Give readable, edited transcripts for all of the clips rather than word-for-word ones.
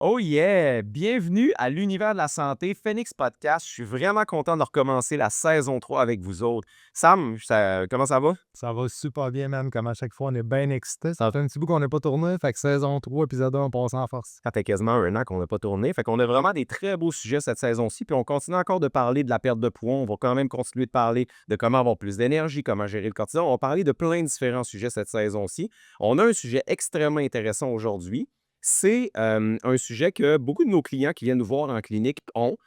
Oh yeah! Bienvenue à l'univers de la santé, Phoenix Podcast. Je suis vraiment content de recommencer la saison 3 avec vous autres. Sam, comment ça va? Ça va super bien, man. Comme à chaque fois, on est bien excités. Ça fait un petit bout qu'on n'a pas tourné. Fait que saison 3, épisode 1, on passe en force. Ça fait quasiment un an qu'on n'a pas tourné. Fait qu'on a vraiment des très beaux sujets cette saison-ci. Puis on continue encore de parler de la perte de poids. On va quand même continuer de parler de comment avoir plus d'énergie, comment gérer le cortisol. On va parler de plein de différents sujets cette saison-ci. On a un sujet extrêmement intéressant aujourd'hui. C'est un sujet que beaucoup de nos clients qui viennent nous voir en clinique ont.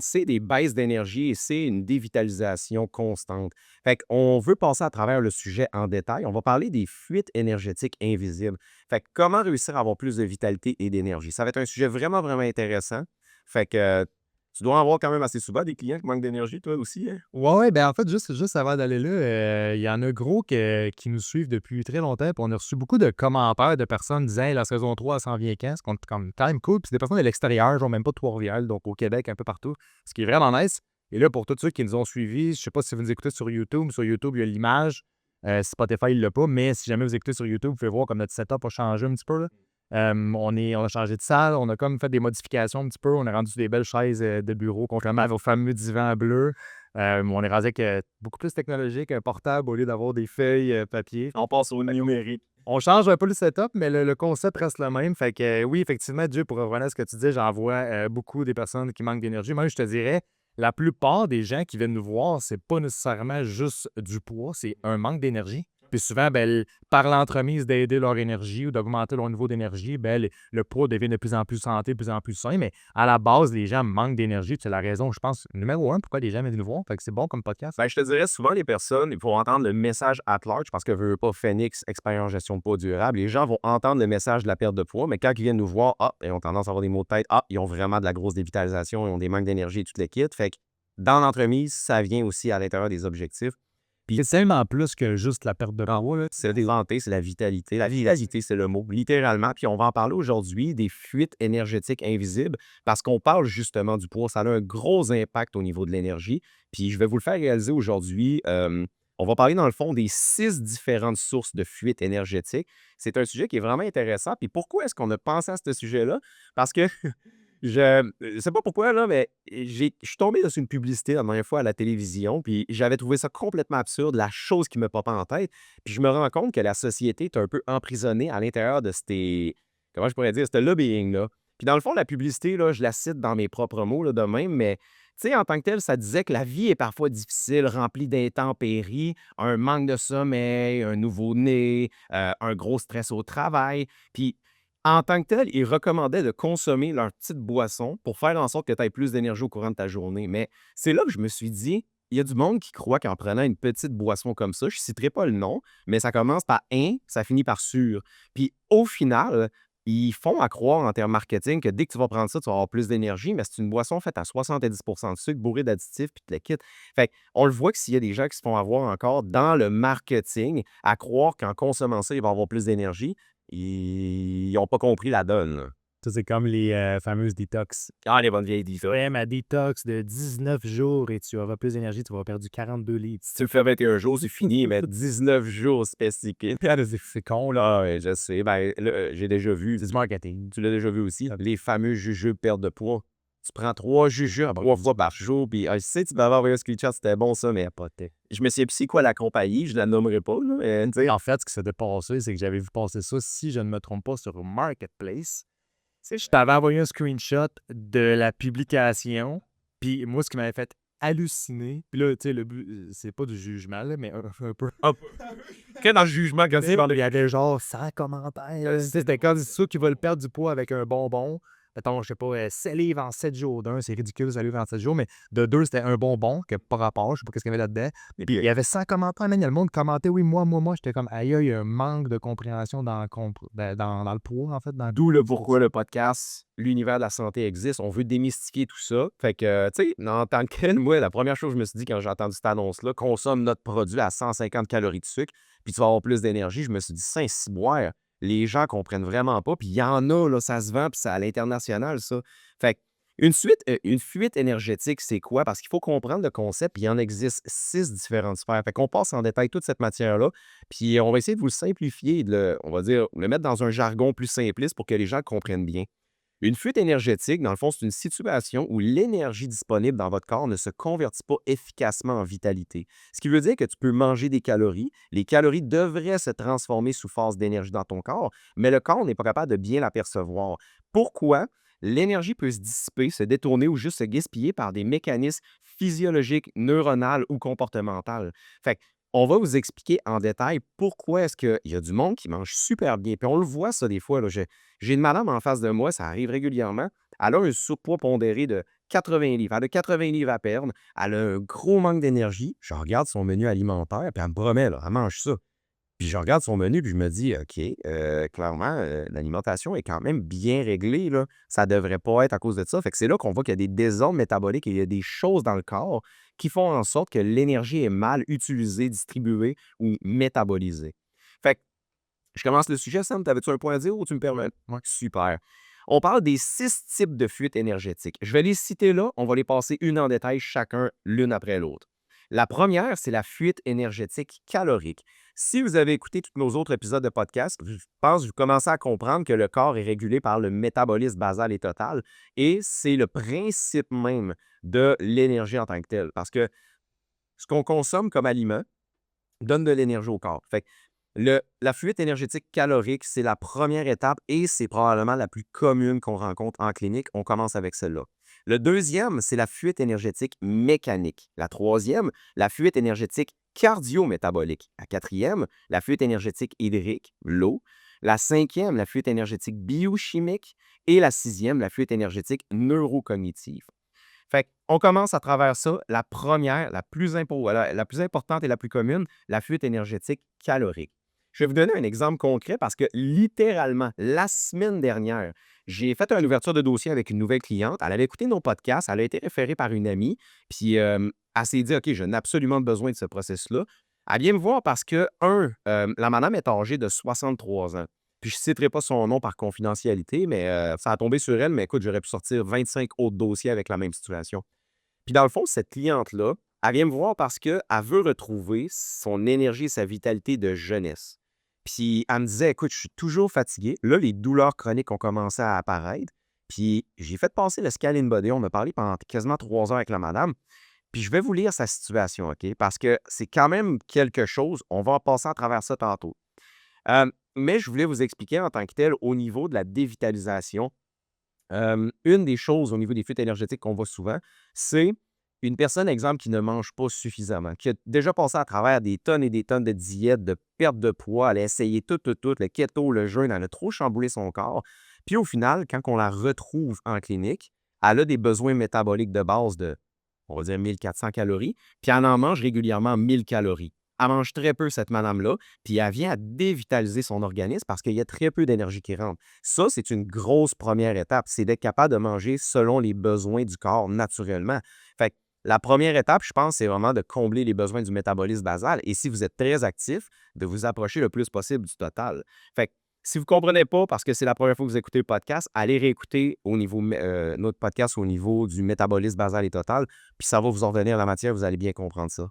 C'est des baisses d'énergie et c'est une dévitalisation constante. Fait qu'on veut passer à travers le sujet en détail. On va parler des fuites énergétiques invisibles. Fait que comment réussir à avoir plus de vitalité et d'énergie? Ça va être un sujet vraiment, vraiment intéressant. Fait que tu dois en avoir quand même assez souvent des clients qui manquent d'énergie, toi aussi, hein? Ouais, ben en fait, juste avant d'aller là, il y en a gros qui nous suivent depuis très longtemps. Puis on a reçu beaucoup de commentaires de personnes disant hey, la saison 3 elle s'en vient quand? C'est comme time cool. Puis c'est des personnes de l'extérieur, genre même pas de Trois-Rivières, donc au Québec, un peu partout. Ce qui est vraiment nice. Et là, pour tous ceux qui nous ont suivis, je sais pas si vous nous écoutez sur YouTube, il y a l'image. Spotify, il l'a pas, mais si jamais vous écoutez sur YouTube, vous pouvez voir comme notre setup a changé un petit peu. Là. On a changé de salle, on a comme fait des modifications un petit peu. On a rendu des belles chaises de bureau, contrairement au fameux divan bleu. On est rendu avec beaucoup plus technologique, un portable au lieu d'avoir des feuilles papier. On passe au numérique. On change un peu le setup, mais le concept reste le même. Fait que oui, effectivement, Dieu, pour revenir à ce que tu dis, j'en vois beaucoup des personnes qui manquent d'énergie. Moi, je te dirais, la plupart des gens qui viennent nous voir, c'est pas nécessairement juste du poids, c'est un manque d'énergie. Puis souvent, ben, par l'entremise d'aider leur énergie ou d'augmenter leur niveau d'énergie, ben, le poids devient de plus en plus santé, de plus en plus sain. Mais à la base, les gens manquent d'énergie. C'est la raison, je pense, numéro un, pourquoi les gens viennent nous voir. Fait que c'est bon comme podcast. Ben, je te dirais souvent, les personnes, il faut entendre le message at large parce que veut pas Phoenix, expérience gestion de poids durable. Les gens vont entendre le message de la perte de poids, mais quand ils viennent nous voir, ils ont tendance à avoir des maux de tête. Ils ont vraiment de la grosse dévitalisation, ils ont des manques d'énergie et tout le kit. Fait que dans l'entremise, ça vient aussi à l'intérieur des objectifs. C'est tellement plus que juste la perte de poids. Là. C'est la santé, c'est la vitalité. La vitalité, c'est le mot, littéralement. Puis on va en parler aujourd'hui des fuites énergétiques invisibles parce qu'on parle justement du poids. Ça a un gros impact au niveau de l'énergie. Puis je vais vous le faire réaliser aujourd'hui. On va parler dans le fond des 6 différentes sources de fuites énergétiques. C'est un sujet qui est vraiment intéressant. Puis pourquoi est-ce qu'on a pensé à ce sujet-là? Parce que je sais pas pourquoi, là, mais je suis tombé sur une publicité la dernière fois à la télévision, puis j'avais trouvé ça complètement absurde, la chose qui me popait en tête. Puis je me rends compte que la société est un peu emprisonnée à l'intérieur de ces comment je pourrais dire? Ce lobbying-là. Puis dans le fond, la publicité, là, je la cite dans mes propres mots, là, de même, mais tu sais, en tant que tel, ça disait que la vie est parfois difficile, remplie d'intempéries, un manque de sommeil, un nouveau-né, un gros stress au travail. Puis en tant que tel, ils recommandaient de consommer leur petite boisson pour faire en sorte que tu aies plus d'énergie au courant de ta journée. Mais c'est là que je me suis dit, il y a du monde qui croit qu'en prenant une petite boisson comme ça, je ne citerai pas le nom, mais ça commence par un, ça finit par sûr. Puis au final, ils font à croire en termes marketing que dès que tu vas prendre ça, tu vas avoir plus d'énergie, mais c'est une boisson faite à 70 de sucre, bourrée d'additifs, puis tu le quittes. Fait on le voit que s'il y a des gens qui se font avoir encore dans le marketing à croire qu'en consommant ça, ils vont avoir plus d'énergie, ils ont pas compris la donne, là. Ça, c'est comme les fameuses détox. Ah, les bonnes vieilles Tu divas. fais ma détox de 19 jours et tu auras plus d'énergie, tu vas avoir perdu 42 livres. Si tu le fais 21 jours, c'est fini, mais 19 jours spécifiques. C'est con, là. Ah ouais, je sais. Ben, là, j'ai déjà vu. C'est du marketing. Tu l'as déjà vu aussi, les fameux jujubes perte de poids. Tu prends 3 jujubes 3 fois par jour, puis je sais, tu m'avais envoyé un screenshot, c'était bon ça, mais Capotais. je me souviens plus c'est quoi la compagnie, je la nommerai pas, là, mais tu sais. En fait, ce qui s'était passé, c'est que j'avais vu passer ça, si je ne me trompe pas, sur Marketplace. Tu sais, je t'avais envoyé un screenshot de la publication, puis moi, ce qui m'avait fait halluciner, puis là, tu sais, le but, c'est pas du jugement, là, mais un peu. Hop. Que dans le jugement, quand Tu tu sais, parles il y avait genre 100 commentaires. Là. C'était comme ceux qui veulent perdre du poids avec un bonbon. Mettons, je sais pas, 7 livres en 7 jours. D'un, c'est ridicule, 7 livres en 7 jours, mais de deux, c'était un bonbon, que par rapport, je sais pas qu'est-ce qu'il y avait là-dedans. de Il y avait 100 commentaires, man, il y a le monde qui commentait, oui, moi. J'étais comme, aïe, il y a un manque de compréhension dans le poids, en fait. d'où le pourquoi le podcast, l'univers de la santé existe. On veut démystifier tout ça. Fait que, tu sais, en tant que tel, moi, la première chose que je me suis dit quand j'ai entendu cette annonce-là, consomme notre produit à 150 calories de sucre, puis tu vas avoir plus d'énergie. Je me suis dit, Saint-Cyboire, les gens comprennent vraiment pas. Puis il y en a, là, ça se vend, puis c'est à l'international, ça. Fait que, une fuite énergétique, c'est quoi? Parce qu'il faut comprendre le concept, puis il en existe 6 différentes sphères. Fait qu'on passe en détail toute cette matière-là, puis on va essayer de vous le simplifier, on va dire, le mettre dans un jargon plus simpliste pour que les gens comprennent bien. Une fuite énergétique, dans le fond, c'est une situation où l'énergie disponible dans votre corps ne se convertit pas efficacement en vitalité. Ce qui veut dire que tu peux manger des calories. Les calories devraient se transformer sous force d'énergie dans ton corps, mais le corps n'est pas capable de bien l'apercevoir. Pourquoi? L'énergie peut se dissiper, se détourner ou juste se gaspiller par des mécanismes physiologiques, neuronaux ou comportementaux. Fait on va vous expliquer en détail pourquoi est-ce qu'il y a du monde qui mange super bien. Puis on le voit ça des fois. Là, j'ai une madame en face de moi, ça arrive régulièrement. Elle a un surpoids pondéré de 80 livres. Elle a 80 livres à perdre. Elle a un gros manque d'énergie. Je regarde son menu alimentaire, puis elle me promet, là, elle mange ça. Puis je regarde son menu, puis je me dis, OK, clairement, l'alimentation est quand même bien réglée, là. Ça devrait pas être à cause de ça. Fait que c'est là qu'on voit qu'il y a des désordres métaboliques et il y a des choses dans le corps qui font en sorte que l'énergie est mal utilisée, distribuée ou métabolisée. Fait que je commence le sujet, Sam. T'avais-tu un point à dire ou tu me permets? Ouais. Super. On parle des 6 types de fuites énergétiques. Je vais les citer là, on va les passer une en détail chacun, l'une après l'autre. La première, c'est la fuite énergétique calorique. Si vous avez écouté tous nos autres épisodes de podcast, je pense que vous commencez à comprendre que le corps est régulé par le métabolisme basal et total, et c'est le principe même de l'énergie en tant que telle. Parce que ce qu'on consomme comme aliment donne de l'énergie au corps. Fait que la fuite énergétique calorique, c'est la première étape et c'est probablement la plus commune qu'on rencontre en clinique. On commence avec celle-là. Le deuxième, c'est la fuite énergétique mécanique. La troisième, la fuite énergétique cardio-métabolique. La quatrième, la fuite énergétique hydrique, l'eau. La cinquième, la fuite énergétique biochimique. Et la sixième, la fuite énergétique neurocognitive. Fait qu'on commence à travers ça. La première, la plus importante et la plus commune, la fuite énergétique calorique. Je vais vous donner un exemple concret parce que littéralement, la semaine dernière, j'ai fait une ouverture de dossier avec une nouvelle cliente. Elle avait écouté nos podcasts, elle a été référée par une amie, puis elle s'est dit, OK, je n'ai absolument besoin de ce processus-là. Elle vient me voir parce que, la madame est âgée de 63 ans. Puis je ne citerai pas son nom par confidentialité, mais ça a tombé sur elle. Mais écoute, j'aurais pu sortir 25 autres dossiers avec la même situation. Puis dans le fond, cette cliente-là, elle vient me voir parce qu'elle veut retrouver son énergie et sa vitalité de jeunesse. Puis elle me disait, écoute, je suis toujours fatigué. Là, les douleurs chroniques ont commencé à apparaître. Puis j'ai fait passer le Scan in Body. On a parlé pendant quasiment 3 heures avec la madame. Puis je vais vous lire sa situation, OK? Parce que c'est quand même quelque chose. On va en passer à travers ça tantôt. Mais je voulais vous expliquer en tant que tel, au niveau de la dévitalisation, une des choses au niveau des fuites énergétiques qu'on voit souvent, c'est une personne, exemple, qui ne mange pas suffisamment, qui a déjà passé à travers des tonnes et des tonnes de diètes, de perte de poids, elle a essayé tout, le keto, le jeûne, elle a trop chamboulé son corps. Puis au final, quand on la retrouve en clinique, elle a des besoins métaboliques de base de, on va dire, 1400 calories, puis elle en mange régulièrement 1000 calories. Elle mange très peu, cette madame-là, puis elle vient à dévitaliser son organisme parce qu'il y a très peu d'énergie qui rentre. Ça, c'est une grosse première étape, c'est d'être capable de manger selon les besoins du corps naturellement. Fait que la première étape, je pense, c'est vraiment de combler les besoins du métabolisme basal et si vous êtes très actif, de vous approcher le plus possible du total. Fait que si vous ne comprenez pas parce que c'est la première fois que vous écoutez le podcast, allez réécouter notre podcast au niveau du métabolisme basal et total, puis ça va vous en revenir la matière, vous allez bien comprendre ça.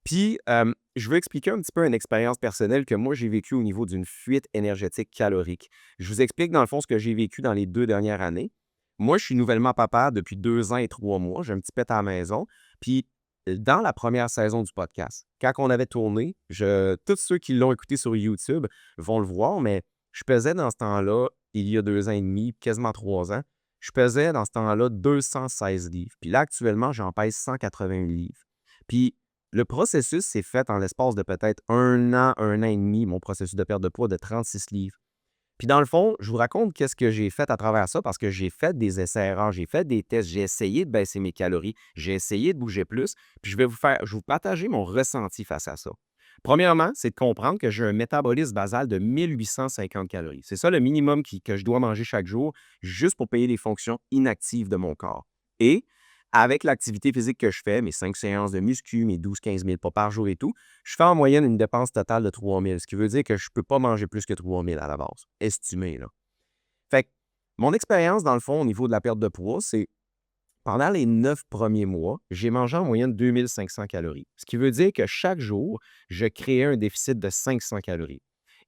Puis, je veux expliquer un petit peu une expérience personnelle que moi, j'ai vécue au niveau d'une fuite énergétique calorique. Je vous explique, dans le fond, ce que j'ai vécu dans les 2 dernières années. Moi, je suis nouvellement papa depuis 2 ans et 3 mois. J'ai un petit pet à la maison. Puis, dans la première saison du podcast, quand on avait tourné, tous ceux qui l'ont écouté sur YouTube vont le voir, mais je pesais dans ce temps-là, il y a 2 ans et demi, quasiment 3 ans, je pesais dans ce temps-là 216 livres. Puis là, actuellement, j'en pèse 188 livres. Puis, le processus s'est fait en l'espace de peut-être un an et demi, mon processus de perte de poids de 36 livres. Puis dans le fond, je vous raconte qu'est-ce que j'ai fait à travers ça parce que j'ai fait des essais-erreurs, j'ai fait des tests, j'ai essayé de baisser mes calories, j'ai essayé de bouger plus, puis je vais vous partager mon ressenti face à ça. Premièrement, c'est de comprendre que j'ai un métabolisme basal de 1850 calories. C'est ça le minimum que je dois manger chaque jour juste pour payer les fonctions inactives de mon corps. Et avec l'activité physique que je fais, mes 5 séances de muscu, mes 12-15 000 pas par jour et tout, je fais en moyenne une dépense totale de 3 000, ce qui veut dire que je ne peux pas manger plus que 3 000 à la base, estimé, là. Fait que mon expérience, dans le fond, au niveau de la perte de poids, c'est pendant les 9 premiers mois, j'ai mangé en moyenne 2500 calories. Ce qui veut dire que chaque jour, je créais un déficit de 500 calories.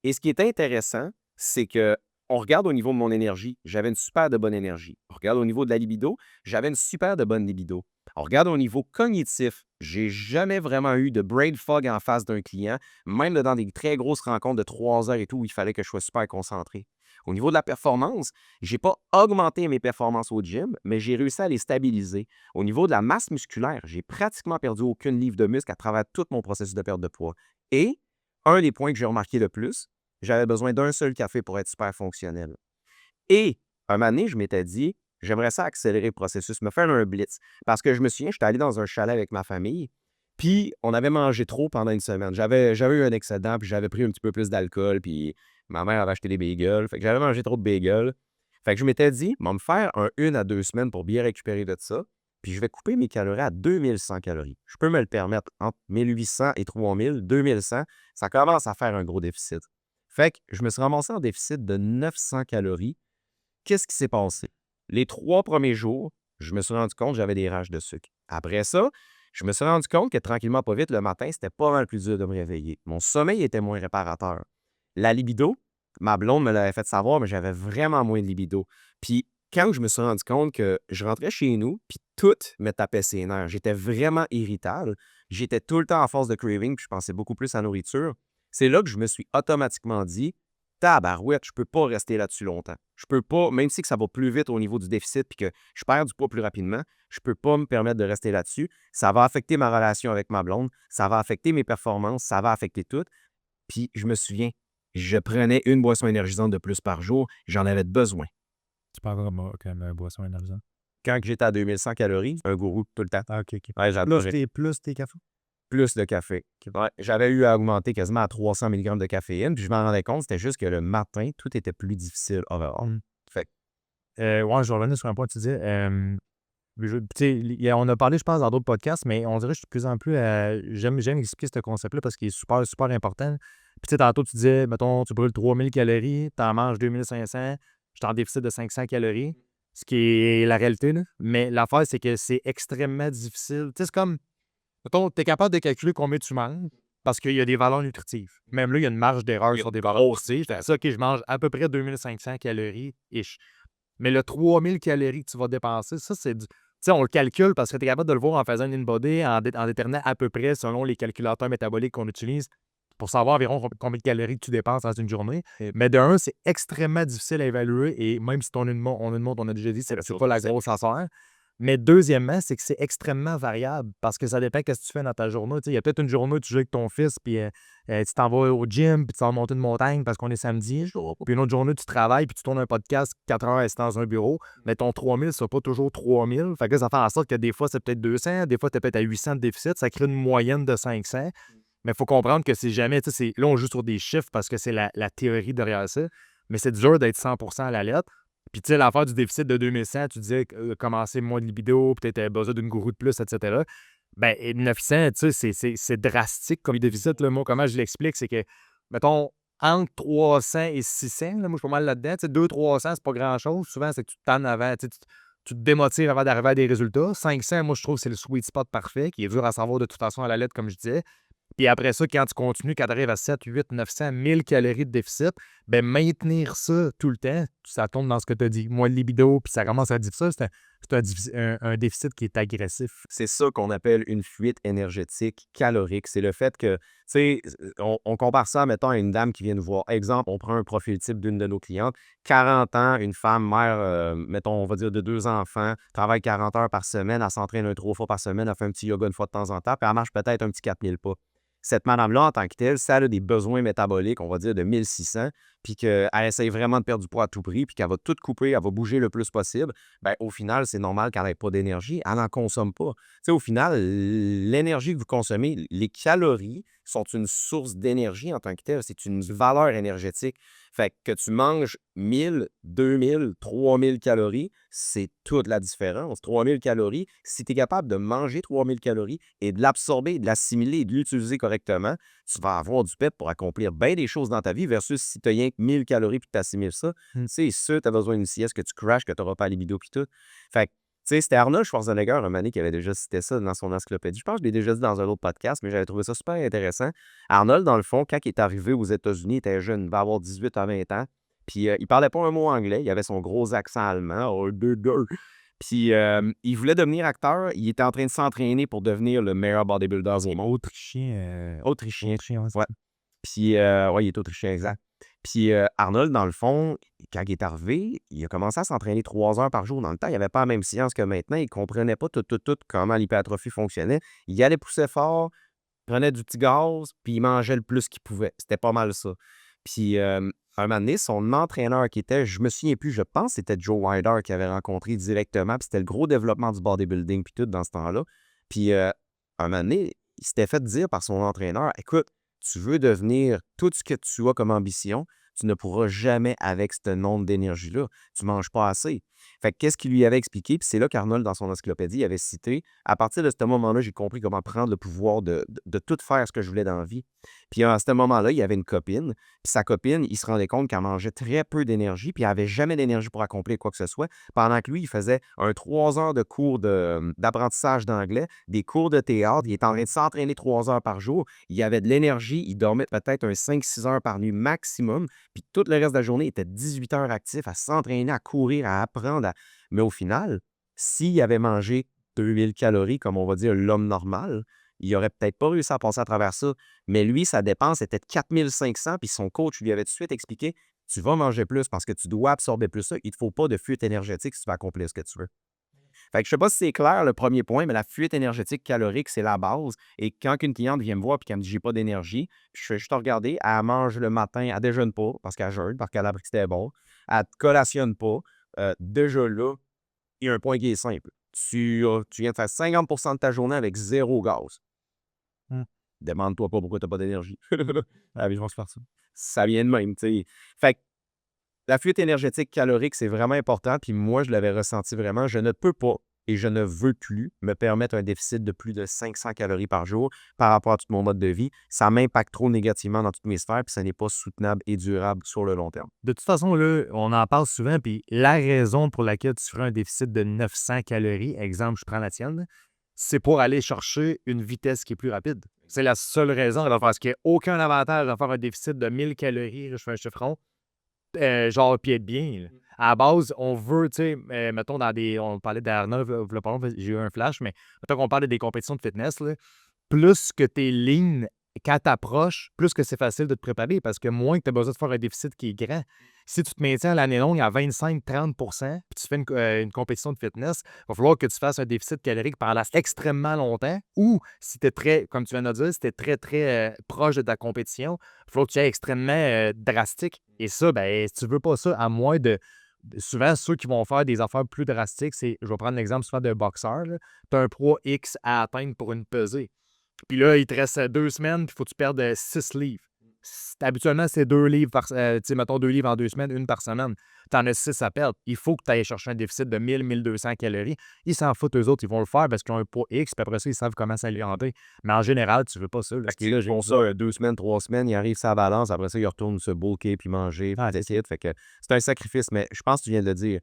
Et ce qui est intéressant, c'est que On regarde au niveau de mon énergie, j'avais une super de bonne énergie. On regarde au niveau de la libido, j'avais une super de bonne libido. On regarde au niveau cognitif, j'ai jamais vraiment eu de brain fog en face d'un client, même dans des très grosses rencontres de 3 heures et tout, où il fallait que je sois super concentré. Au niveau de la performance, j'ai pas augmenté mes performances au gym, mais j'ai réussi à les stabiliser. Au niveau de la masse musculaire, j'ai pratiquement perdu aucune livre de muscle à travers tout mon processus de perte de poids. Et un des points que j'ai remarqué le plus, j'avais besoin d'un seul café pour être super fonctionnel. Et un moment donné, je m'étais dit, j'aimerais ça accélérer le processus, me faire un blitz. Parce que je me souviens, j'étais allé dans un chalet avec ma famille, puis on avait mangé trop pendant une semaine. J'avais eu un excédent, puis j'avais pris un petit peu plus d'alcool, puis ma mère avait acheté des bagels. Fait que j'avais mangé trop de bagels. Fait que je m'étais dit, on va me faire un 1 à 2 semaines pour bien récupérer de ça, puis je vais couper mes calories à 2100 calories. Je peux me le permettre entre 1800 et 3000, 2100, ça commence à faire un gros déficit. Fait que je me suis ramassé en déficit de 900 calories. Qu'est-ce qui s'est passé? Les 3 premiers jours, je me suis rendu compte que j'avais des rages de sucre. Après ça, je me suis rendu compte que tranquillement, pas vite, le matin, c'était pas mal plus dur de me réveiller. Mon sommeil était moins réparateur. La libido, ma blonde me l'avait fait savoir, mais j'avais vraiment moins de libido. Puis quand je me suis rendu compte que je rentrais chez nous, puis tout me tapait ses nerfs, j'étais vraiment irritable. J'étais tout le temps en force de craving, puis je pensais beaucoup plus à la nourriture. C'est là que je me suis automatiquement dit, tabarouette, je peux pas rester là-dessus longtemps. Je peux pas, même si que ça va plus vite au niveau du déficit puis que je perds du poids plus rapidement, je peux pas me permettre de rester là-dessus. Ça va affecter ma relation avec ma blonde, ça va affecter mes performances, ça va affecter tout. Puis je me souviens, je prenais une boisson énergisante de plus par jour, j'en avais besoin. Tu parles vraiment comme un boisson énergisante. Quand j'étais à 2100 calories, un gourou tout le temps. Ah, OK, OK. Ouais, Plus j'adorais. tes cafés? Plus de café. Ouais, j'avais eu à augmenter quasiment à 300 mg de caféine, puis je m'en rendais compte, c'était juste que le matin, tout était plus difficile overall. Mmh. Fait que Ouais, je vais revenir sur un point que tu disais. Tu sais, on a parlé, je pense, dans d'autres podcasts, mais on dirait que je suis de plus en plus j'aime expliquer ce concept-là parce qu'il est super, super important. Puis tu sais, tantôt, tu disais, mettons, tu brûles 3000 calories, tu en manges 2500, je suis en déficit de 500 calories, ce qui est la réalité, là. Mais l'affaire, c'est que c'est extrêmement difficile. Tu sais, c'est comme, mettons, tu es capable de calculer combien tu manges parce qu'il y a des valeurs nutritives. Même là, il y a une marge d'erreur sur des valeurs aussi. Je ça, OK, je mange à peu près 2500 calories-ish. Mais le 3000 calories que tu vas dépenser, ça, c'est du. Tu sais, on le calcule parce que tu es capable de le voir en faisant une in-body, en déterminant à peu près selon les calculateurs métaboliques qu'on utilise pour savoir environ combien de calories tu dépenses dans une journée. Mais de un, c'est extrêmement difficile à évaluer et même si on a une montre, on a déjà dit, c'est pas la grosse affaire. Mais deuxièmement, c'est que c'est extrêmement variable parce que ça dépend de ce que tu fais dans ta journée. Tu sais, il y a peut-être une journée où tu joues avec ton fils, puis tu t'en vas au gym, puis tu vas monter une montagne parce qu'on est samedi. Puis une autre journée, tu travailles, puis tu tournes un podcast 4 heures assis dans un bureau. Mais ton 3000, ce sera pas toujours 3000. Fait que là, ça fait en sorte que des fois, c'est peut-être 200, des fois, tu es peut-être à 800 de déficit. Ça crée une moyenne de 500. Mais il faut comprendre que c'est jamais, tu sais, là, on joue sur des chiffres parce que c'est la théorie derrière ça. Mais c'est dur d'être 100% à la lettre. Puis, tu sais, l'affaire du déficit de 2100, tu disais commencer moins de libido, peut-être besoin d'une gourou de plus, etc. Ben, et 900, tu sais, c'est drastique comme déficit. Là. Moi, comment je l'explique, c'est que, mettons, entre 300 et 600, là, moi, je suis pas mal là-dedans. Tu sais, 200-300, c'est pas grand-chose. Souvent, c'est que tu te tannes avant, tu te démotives avant d'arriver à des résultats. 500, moi, je trouve que c'est le sweet spot parfait, qui est dur à savoir de toute façon à la lettre, comme je disais. Puis après ça, quand tu continues, quand tu arrives à 7, 8, 900, 1000 calories de déficit, ben maintenir ça tout le temps, ça tombe dans ce que tu as dit. Moins de libido, puis ça commence à être difficile. C'est un déficit qui est agressif. c'est ça qu'on appelle une fuite énergétique calorique. C'est le fait que, tu sais, on compare ça, mettons, à une dame qui vient nous voir. Exemple, on prend un profil type d'une de nos clientes, 40 ans, une femme, mère, mettons, on va dire de 2 enfants, travaille 40 heures par semaine, elle s'entraîne 3 fois par semaine, elle fait un petit yoga une fois de temps en temps, puis elle marche peut-être un petit 4000 pas. Cette madame-là, en tant que telle, si elle a des besoins métaboliques, on va dire de 1600, puis qu'elle essaye vraiment de perdre du poids à tout prix, puis qu'elle va tout couper, elle va bouger le plus possible, ben au final, c'est normal qu'elle n'ait pas d'énergie. Elle n'en consomme pas. Tu sais, au final, l'énergie que vous consommez, les calories sont une source d'énergie en tant que telle. C'est une valeur énergétique. Fait que tu manges 1000, 2000, 3000 calories, c'est toute la différence. 3000 calories, si tu es capable de manger 3000 calories et de l'absorber, de l'assimiler et de l'utiliser correctement, tu vas avoir du pep pour accomplir bien des choses dans ta vie versus si tu as rien que 1000 calories puis que tu assimiles ça. C'est sûr, tu as besoin d'une sieste, que tu crashes, que tu n'auras pas la libido puis tout. Fait que, tu sais, c'était Arnold Schwarzenegger, un moment donné, qui avait déjà cité ça dans son encyclopédie. Je pense que je l'ai déjà dit dans un autre podcast, mais j'avais trouvé ça super intéressant. Arnold, dans le fond, quand il est arrivé aux États-Unis, il était jeune, il va avoir 18 à 20 ans. Puis il parlait pas un mot anglais, il avait son gros accent allemand. Oh, puis il voulait devenir acteur, il était en train de s'entraîner pour devenir le meilleur bodybuilder au monde. Autrichien. Autrichien. Autrichien, ouais, c'est Ouais. ça. Puis ouais, il est autrichien, exact. Puis Arnold, dans le fond, quand il est arrivé, il a commencé à s'entraîner 3 heures par jour. Dans le temps, il n'y avait pas la même science que maintenant. Il ne comprenait pas tout comment l'hypertrophie fonctionnait. Il allait pousser fort, prenait du petit gaz, puis il mangeait le plus qu'il pouvait. C'était pas mal ça. Puis un moment donné, son entraîneur qui était, je me souviens plus, je pense que c'était Joe Weider qui avait rencontré directement. Puis c'était le gros développement du bodybuilding, puis tout dans ce temps-là. Puis un moment donné, il s'était fait dire par son entraîneur, écoute, tu veux devenir tout ce que tu as comme ambition, tu ne pourras jamais avec ce nombre d'énergie-là. Tu ne manges pas assez. Fait que qu'est-ce qu'il lui avait expliqué? Puis c'est là qu'Arnold, dans son encyclopédie, avait cité, à partir de ce moment-là, j'ai compris comment prendre le pouvoir de tout faire ce que je voulais dans la vie. Puis à ce moment-là, il y avait une copine. Puis sa copine, il se rendait compte qu'elle mangeait très peu d'énergie, puis elle n'avait jamais d'énergie pour accomplir quoi que ce soit. Pendant que lui, il faisait 3 heures de cours d'apprentissage d'anglais, des cours de théâtre. Il était en train de s'entraîner 3 heures par jour. Il avait de l'énergie. Il dormait peut-être 5-6 heures par nuit maximum. Puis tout le reste de la journée, il était 18 heures actif à s'entraîner, à courir, à apprendre. Mais au final, s'il avait mangé 2000 calories, comme on va dire l'homme normal, il n'aurait peut-être pas réussi à passer à travers ça. Mais lui, sa dépense était de 4500, puis son coach lui avait tout de suite expliqué, tu vas manger plus parce que tu dois absorber plus ça. Il ne te faut pas de fuite énergétique si tu veux accomplir ce que tu veux. Fait que je sais pas si c'est clair le premier point, mais la fuite énergétique calorique, c'est la base. Et quand une cliente vient me voir et qu'elle me dit j'ai pas d'énergie, puis je fais juste regarder, elle mange le matin, elle déjeune pas parce qu'elle jeûne, parce qu'elle a appris que c'était bon, elle ne collationne pas. Déjà là, il y a un point qui est simple. Tu viens de faire 50% de ta journée avec zéro gaz. Mmh. Demande-toi pas pourquoi tu n'as pas d'énergie. La vie va se faire ça. Ça vient de même, tu sais. Fait que la fuite énergétique calorique, c'est vraiment important. Puis moi, je l'avais ressenti vraiment. Je ne peux pas et je ne veux plus me permettre un déficit de plus de 500 calories par jour par rapport à tout mon mode de vie. Ça m'impacte trop négativement dans toutes mes sphères, puis ça n'est pas soutenable et durable sur le long terme. De toute façon, là, on en parle souvent, puis la raison pour laquelle tu ferais un déficit de 900 calories, exemple, je prends la tienne, là, c'est pour aller chercher une vitesse qui est plus rapide. C'est la seule raison, alors, parce qu'il n'y a aucun avantage à faire un déficit de 1000 calories, là, je fais un chiffron, genre, puis être bien. Là. À la base, on veut, tu sais, mettons, on parlait d'Arnold, j'ai eu un flash, mais mettons qu'on parle des compétitions de fitness, là, plus que tu es lean quand tu approches, plus que c'est facile de te préparer parce que moins que tu as besoin de faire un déficit qui est grand. Si tu te maintiens à l'année longue à 25-30 puis tu fais une compétition de fitness, il va falloir que tu fasses un déficit calorique pendant extrêmement longtemps ou si tu es très, comme tu viens de dire, si tu es très, très proche de ta compétition, il va falloir que tu ailles extrêmement drastique. Et ça, ben, si tu veux pas ça, à moins de. Souvent, ceux qui vont faire des affaires plus drastiques, c'est, je vais prendre l'exemple souvent d'un boxeur, tu as un poids X à atteindre pour une pesée. Puis là, il te reste 2 semaines, puis il faut que tu perdes 6 livres. Habituellement, c'est 2 livres tu sais, mettons 2 livres en 2 semaines, une par semaine. Tu en as 6 à perdre. Il faut que tu ailles chercher un déficit de 1000-1200 calories. Ils s'en foutent, eux autres, ils vont le faire parce qu'ils ont un poids X, puis après ça, ils savent comment s'alimenter. Mais en général, tu veux pas ça. Là. Parce que là, ils font ça 2 semaines, 3 semaines, ils arrivent sur la balance, après ça, ils retournent se bulker puis manger, puis essayer. Fait que c'est un sacrifice, mais je pense que tu viens de le dire.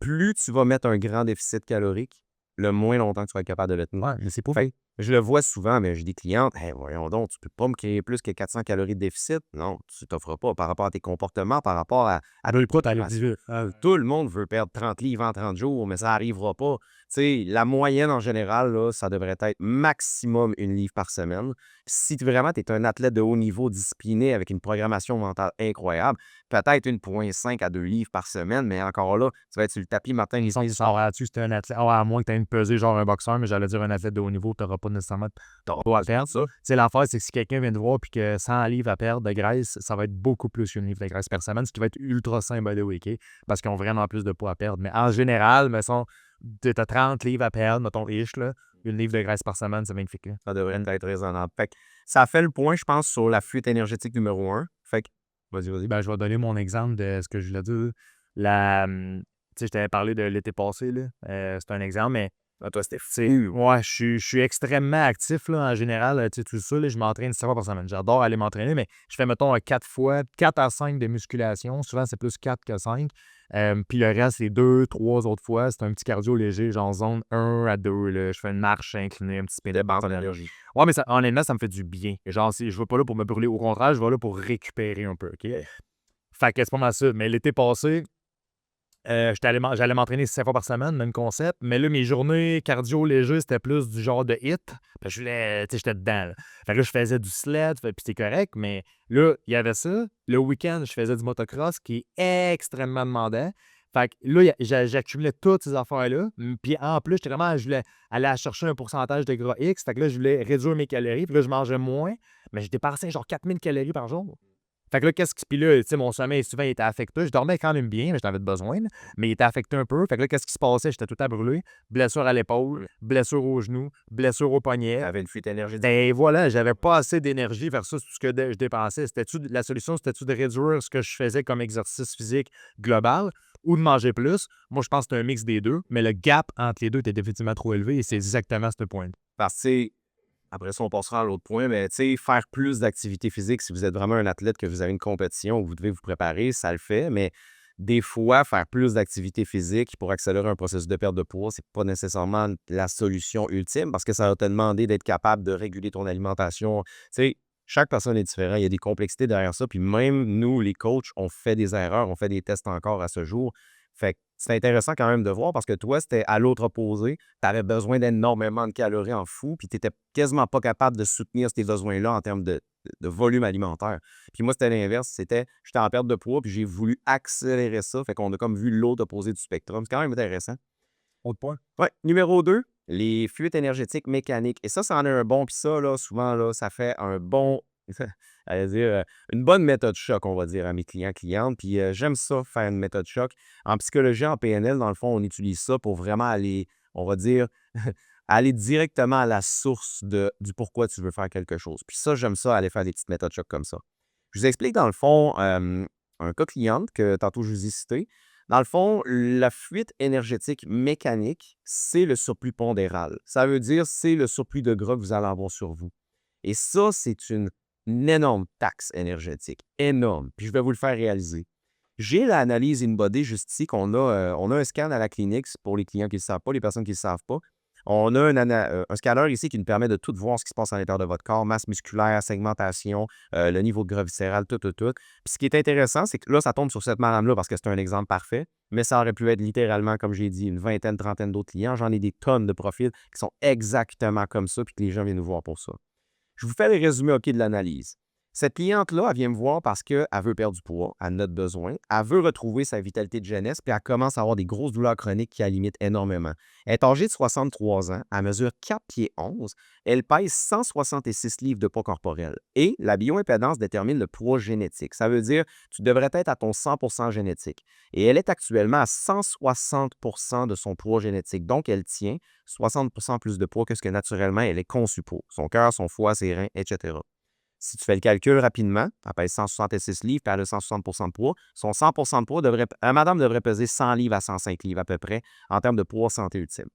Plus tu vas mettre un grand déficit calorique, le moins longtemps que tu vas être capable de le tenir. Ouais, mais c'est pas Fait que je le vois souvent, mais j'ai des clientes, hey, voyons donc, tu peux pas me créer plus que 400 calories de déficit. Non, tu t'offres pas par rapport à tes comportements, par rapport à le poids, à- tout le monde veut perdre 30 livres en 30 jours, mais ça n'arrivera pas. Tu sais, la moyenne en général, là, ça devrait être maximum 1 livre par semaine. Si vraiment tu es un athlète de haut niveau discipliné avec une programmation mentale incroyable, peut-être 1,5 à 2 livres par semaine, mais encore là, tu vas être sur le tapis matin, Ils midi, sont soir. là-dessus, c'était un athlète. Ah, à moins que tu aies une pesée genre un boxeur, mais j'allais dire un athlète de haut niveau, tu n'auras pas nécessairement de poids à perdre. Ça. Tu sais, l'affaire, c'est que si quelqu'un vient te voir et que 100 livres à perdre de graisse, ça va être beaucoup plus qu'une livre de graisse par semaine, ce qui va être ultra sain by the way, OK? Parce qu'ils ont vraiment plus de poids à perdre. Mais en général, mettons, tu as 30 livres à perdre, mettons, ish, là, une livre de graisse par semaine, c'est magnifique. Là. Ça devrait être raisonnable. Fait que ça fait le point, je pense, sur la fuite énergétique numéro 1. Fait que, vas-y. Ben, je vais donner mon exemple de ce que je voulais dire. Tu sais, je t'avais parlé de l'été passé, là. C'est un exemple, mais Ah, toi, c'était tu sais, fou. ouais, je suis extrêmement actif là, en général. Tu sais, tout ça, là, je m'entraîne 7 fois par semaine. J'adore aller m'entraîner, mais je fais, mettons, 4 à 5 de musculation. Souvent, c'est plus 4 que 5. Puis le reste, c'est 2, 3 autres fois. C'est un petit cardio léger, genre zone 1 à 2. Là. Je fais une marche inclinée, un petit peu de Dépense bande. d'énergie. Ouais, mais honnêtement, ça me fait du bien. Genre, je ne vais pas là pour me brûler. Au contraire, je vais là pour récupérer un peu. OK? Fait que c'est pas mal ça. Mais l'été passé, j'allais m'entraîner 5 fois par semaine, même concept. Mais là, mes journées cardio léger, c'était plus du genre de hit. Fait que je voulais, tu sais, j'étais dedans, là. Fait que là, je faisais du sled, puis c'était correct. Mais là, il y avait ça. Le week-end, je faisais du motocross qui est extrêmement demandant. Fait que là, j'accumulais toutes ces affaires-là. Puis en plus, je voulais aller chercher un pourcentage de gras X. Fait que là, je voulais réduire mes calories. Puis là, je mangeais moins. Mais je dépensais genre 4000 calories par jour. Fait que là, puis là, tu sais, mon sommeil, souvent, il était affecté. Je dormais quand même bien, mais j'en avais besoin, là, mais il était affecté un peu. Fait que là, qu'est-ce qui se passait? J'étais tout à brûler. Blessure à l'épaule, blessure au genou, blessure au poignet. T'avais une fuite énergétique. Ben voilà, j'avais pas assez d'énergie versus tout ce que je dépensais. La solution, c'était-tu de réduire ce que je faisais comme exercice physique global ou de manger plus? Moi, je pense que c'était un mix des deux, mais le gap entre les deux était définitivement trop élevé et c'est exactement ce point. Parce que, après ça, on passera à l'autre point, mais tu sais, faire plus d'activité physique, si vous êtes vraiment un athlète, que vous avez une compétition où vous devez vous préparer, ça le fait, mais des fois, faire plus d'activité physique pour accélérer un processus de perte de poids, c'est pas nécessairement la solution ultime parce que ça va te demander d'être capable de réguler ton alimentation. Tu sais, chaque personne est différente, il y a des complexités derrière ça, puis même nous, les coachs, on fait des erreurs, on fait des tests encore à ce jour. Fait que c'est intéressant quand même de voir parce que toi, c'était à l'autre opposé. Tu avais besoin d'énormément de calories en fou, puis tu n'étais quasiment pas capable de soutenir ces besoins-là en termes de volume alimentaire. Puis moi, c'était l'inverse. J'étais en perte de poids, puis j'ai voulu accélérer ça. Fait qu'on a comme vu l'autre opposé du spectrum. C'est quand même intéressant. Autre point? Ouais. Numéro 2, les fuites énergétiques mécaniques. Et ça en est un bon. Puis ça, là, souvent, là, ça fait un bon, allez dire, une bonne méthode choc, on va dire, à mes clients, clientes. Puis j'aime ça, faire une méthode choc. En psychologie, en PNL, dans le fond, on utilise ça pour vraiment aller, on va dire, aller directement à la source du pourquoi tu veux faire quelque chose. Puis ça, j'aime ça, aller faire des petites méthodes choc comme ça. Je vous explique, dans le fond, un cas cliente que tantôt je vous ai cité. Dans le fond, la fuite énergétique mécanique, c'est le surplus pondéral. Ça veut dire c'est le surplus de gras que vous allez avoir sur vous. Et ça, c'est une énorme taxe énergétique. Énorme. Puis je vais vous le faire réaliser. J'ai l'analyse InBody juste ici on a un scan à la clinique c'est pour les clients qui ne le savent pas, les personnes qui ne le savent pas. On a un scanner ici qui nous permet de tout voir ce qui se passe à l'intérieur de votre corps, masse musculaire, segmentation, le niveau de gras viscéral, tout. Puis ce qui est intéressant, c'est que là, ça tombe sur cette madame-là parce que c'est un exemple parfait, mais ça aurait pu être littéralement, comme j'ai dit, une vingtaine, trentaine d'autres clients. J'en ai des tonnes de profils qui sont exactement comme ça, puis que les gens viennent nous voir pour ça. Je vous fais le résumé OK de l'analyse. Cette cliente-là, elle vient me voir parce qu'elle veut perdre du poids, elle en a besoin, elle veut retrouver sa vitalité de jeunesse, puis elle commence à avoir des grosses douleurs chroniques qui la limitent énormément. Elle est âgée de 63 ans, elle mesure 4 pieds 11, elle pèse 166 livres de poids corporel. Et la bioimpédance détermine le poids génétique. Ça veut dire tu devrais être à ton 100% génétique. Et elle est actuellement à 160% de son poids génétique. Donc, elle tient 60% plus de poids que ce que naturellement elle est conçue pour. Son cœur, son foie, ses reins, etc. Si tu fais le calcul rapidement, elle pèse 166 livres et elle a 160% de poids. Son 100% de poids madame devrait peser 100 livres à 105 livres à peu près en termes de poids santé ultime.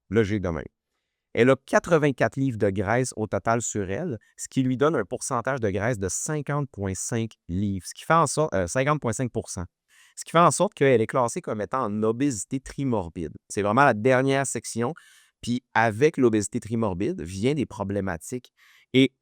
Logique de même. Elle a 84 livres de graisse au total sur elle, ce qui lui donne un pourcentage de graisse de 50,5 livres, ce qui fait en sorte 50,5%. Ce qui fait en sorte qu'elle est classée comme étant en obésité trimorbide. C'est vraiment la dernière section. Puis avec l'obésité trimorbide vient des problématiques. Et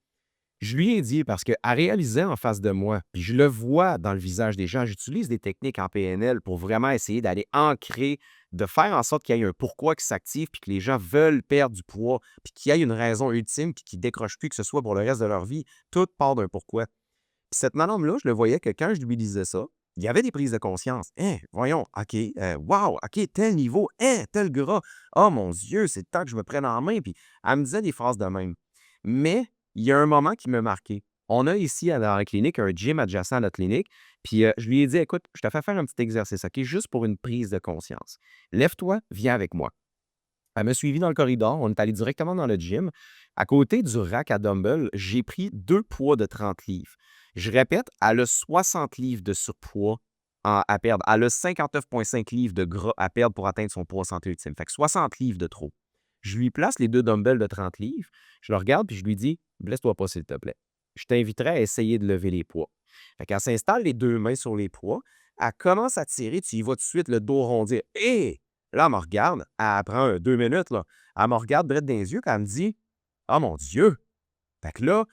je lui ai dit parce qu'elle réalisait en face de moi, puis je le vois dans le visage des gens, j'utilise des techniques en PNL pour vraiment essayer d'aller ancrer, de faire en sorte qu'il y ait un pourquoi qui s'active, puis que les gens veulent perdre du poids, puis qu'il y ait une raison ultime, puis qu'ils ne décrochent plus que ce soit pour le reste de leur vie. Tout part d'un pourquoi. Puis cette madame-là, je le voyais que quand je lui disais ça, il y avait des prises de conscience. Hein, voyons, OK, wow, OK, tel niveau, hein, tel gras. Oh mon Dieu, c'est le temps que je me prenne en main. Puis elle me disait des phrases de même. Mais il y a un moment qui m'a marqué. On a ici dans la clinique un gym adjacent à notre clinique. Puis je lui ai dit, écoute, je te fais faire un petit exercice, OK, juste pour une prise de conscience. Lève-toi, viens avec moi. Elle m'a suivi dans le corridor. On est allé directement dans le gym. À côté du rack à dumbbell, j'ai pris 2 poids de 30 livres. Je répète, elle a 60 livres de surpoids à perdre. Elle a 59,5 livres de gras à perdre pour atteindre son poids santé ultime. Fait que 60 livres de trop. Je lui place les 2 dumbbells de 30 livres. Je le regarde puis je lui dis, blesse-toi pas, s'il te plaît. Je t'inviterai à essayer de lever les poids. Fait qu'elle s'installe les 2 mains sur les poids. Elle commence à tirer. Tu y vas tout de suite le dos rondir. Hé! Là, elle me regarde, elle prend 2 minutes, là. Elle me regarde droit dans les yeux quand elle me dit: «Ah mon Dieu!» Fait que là,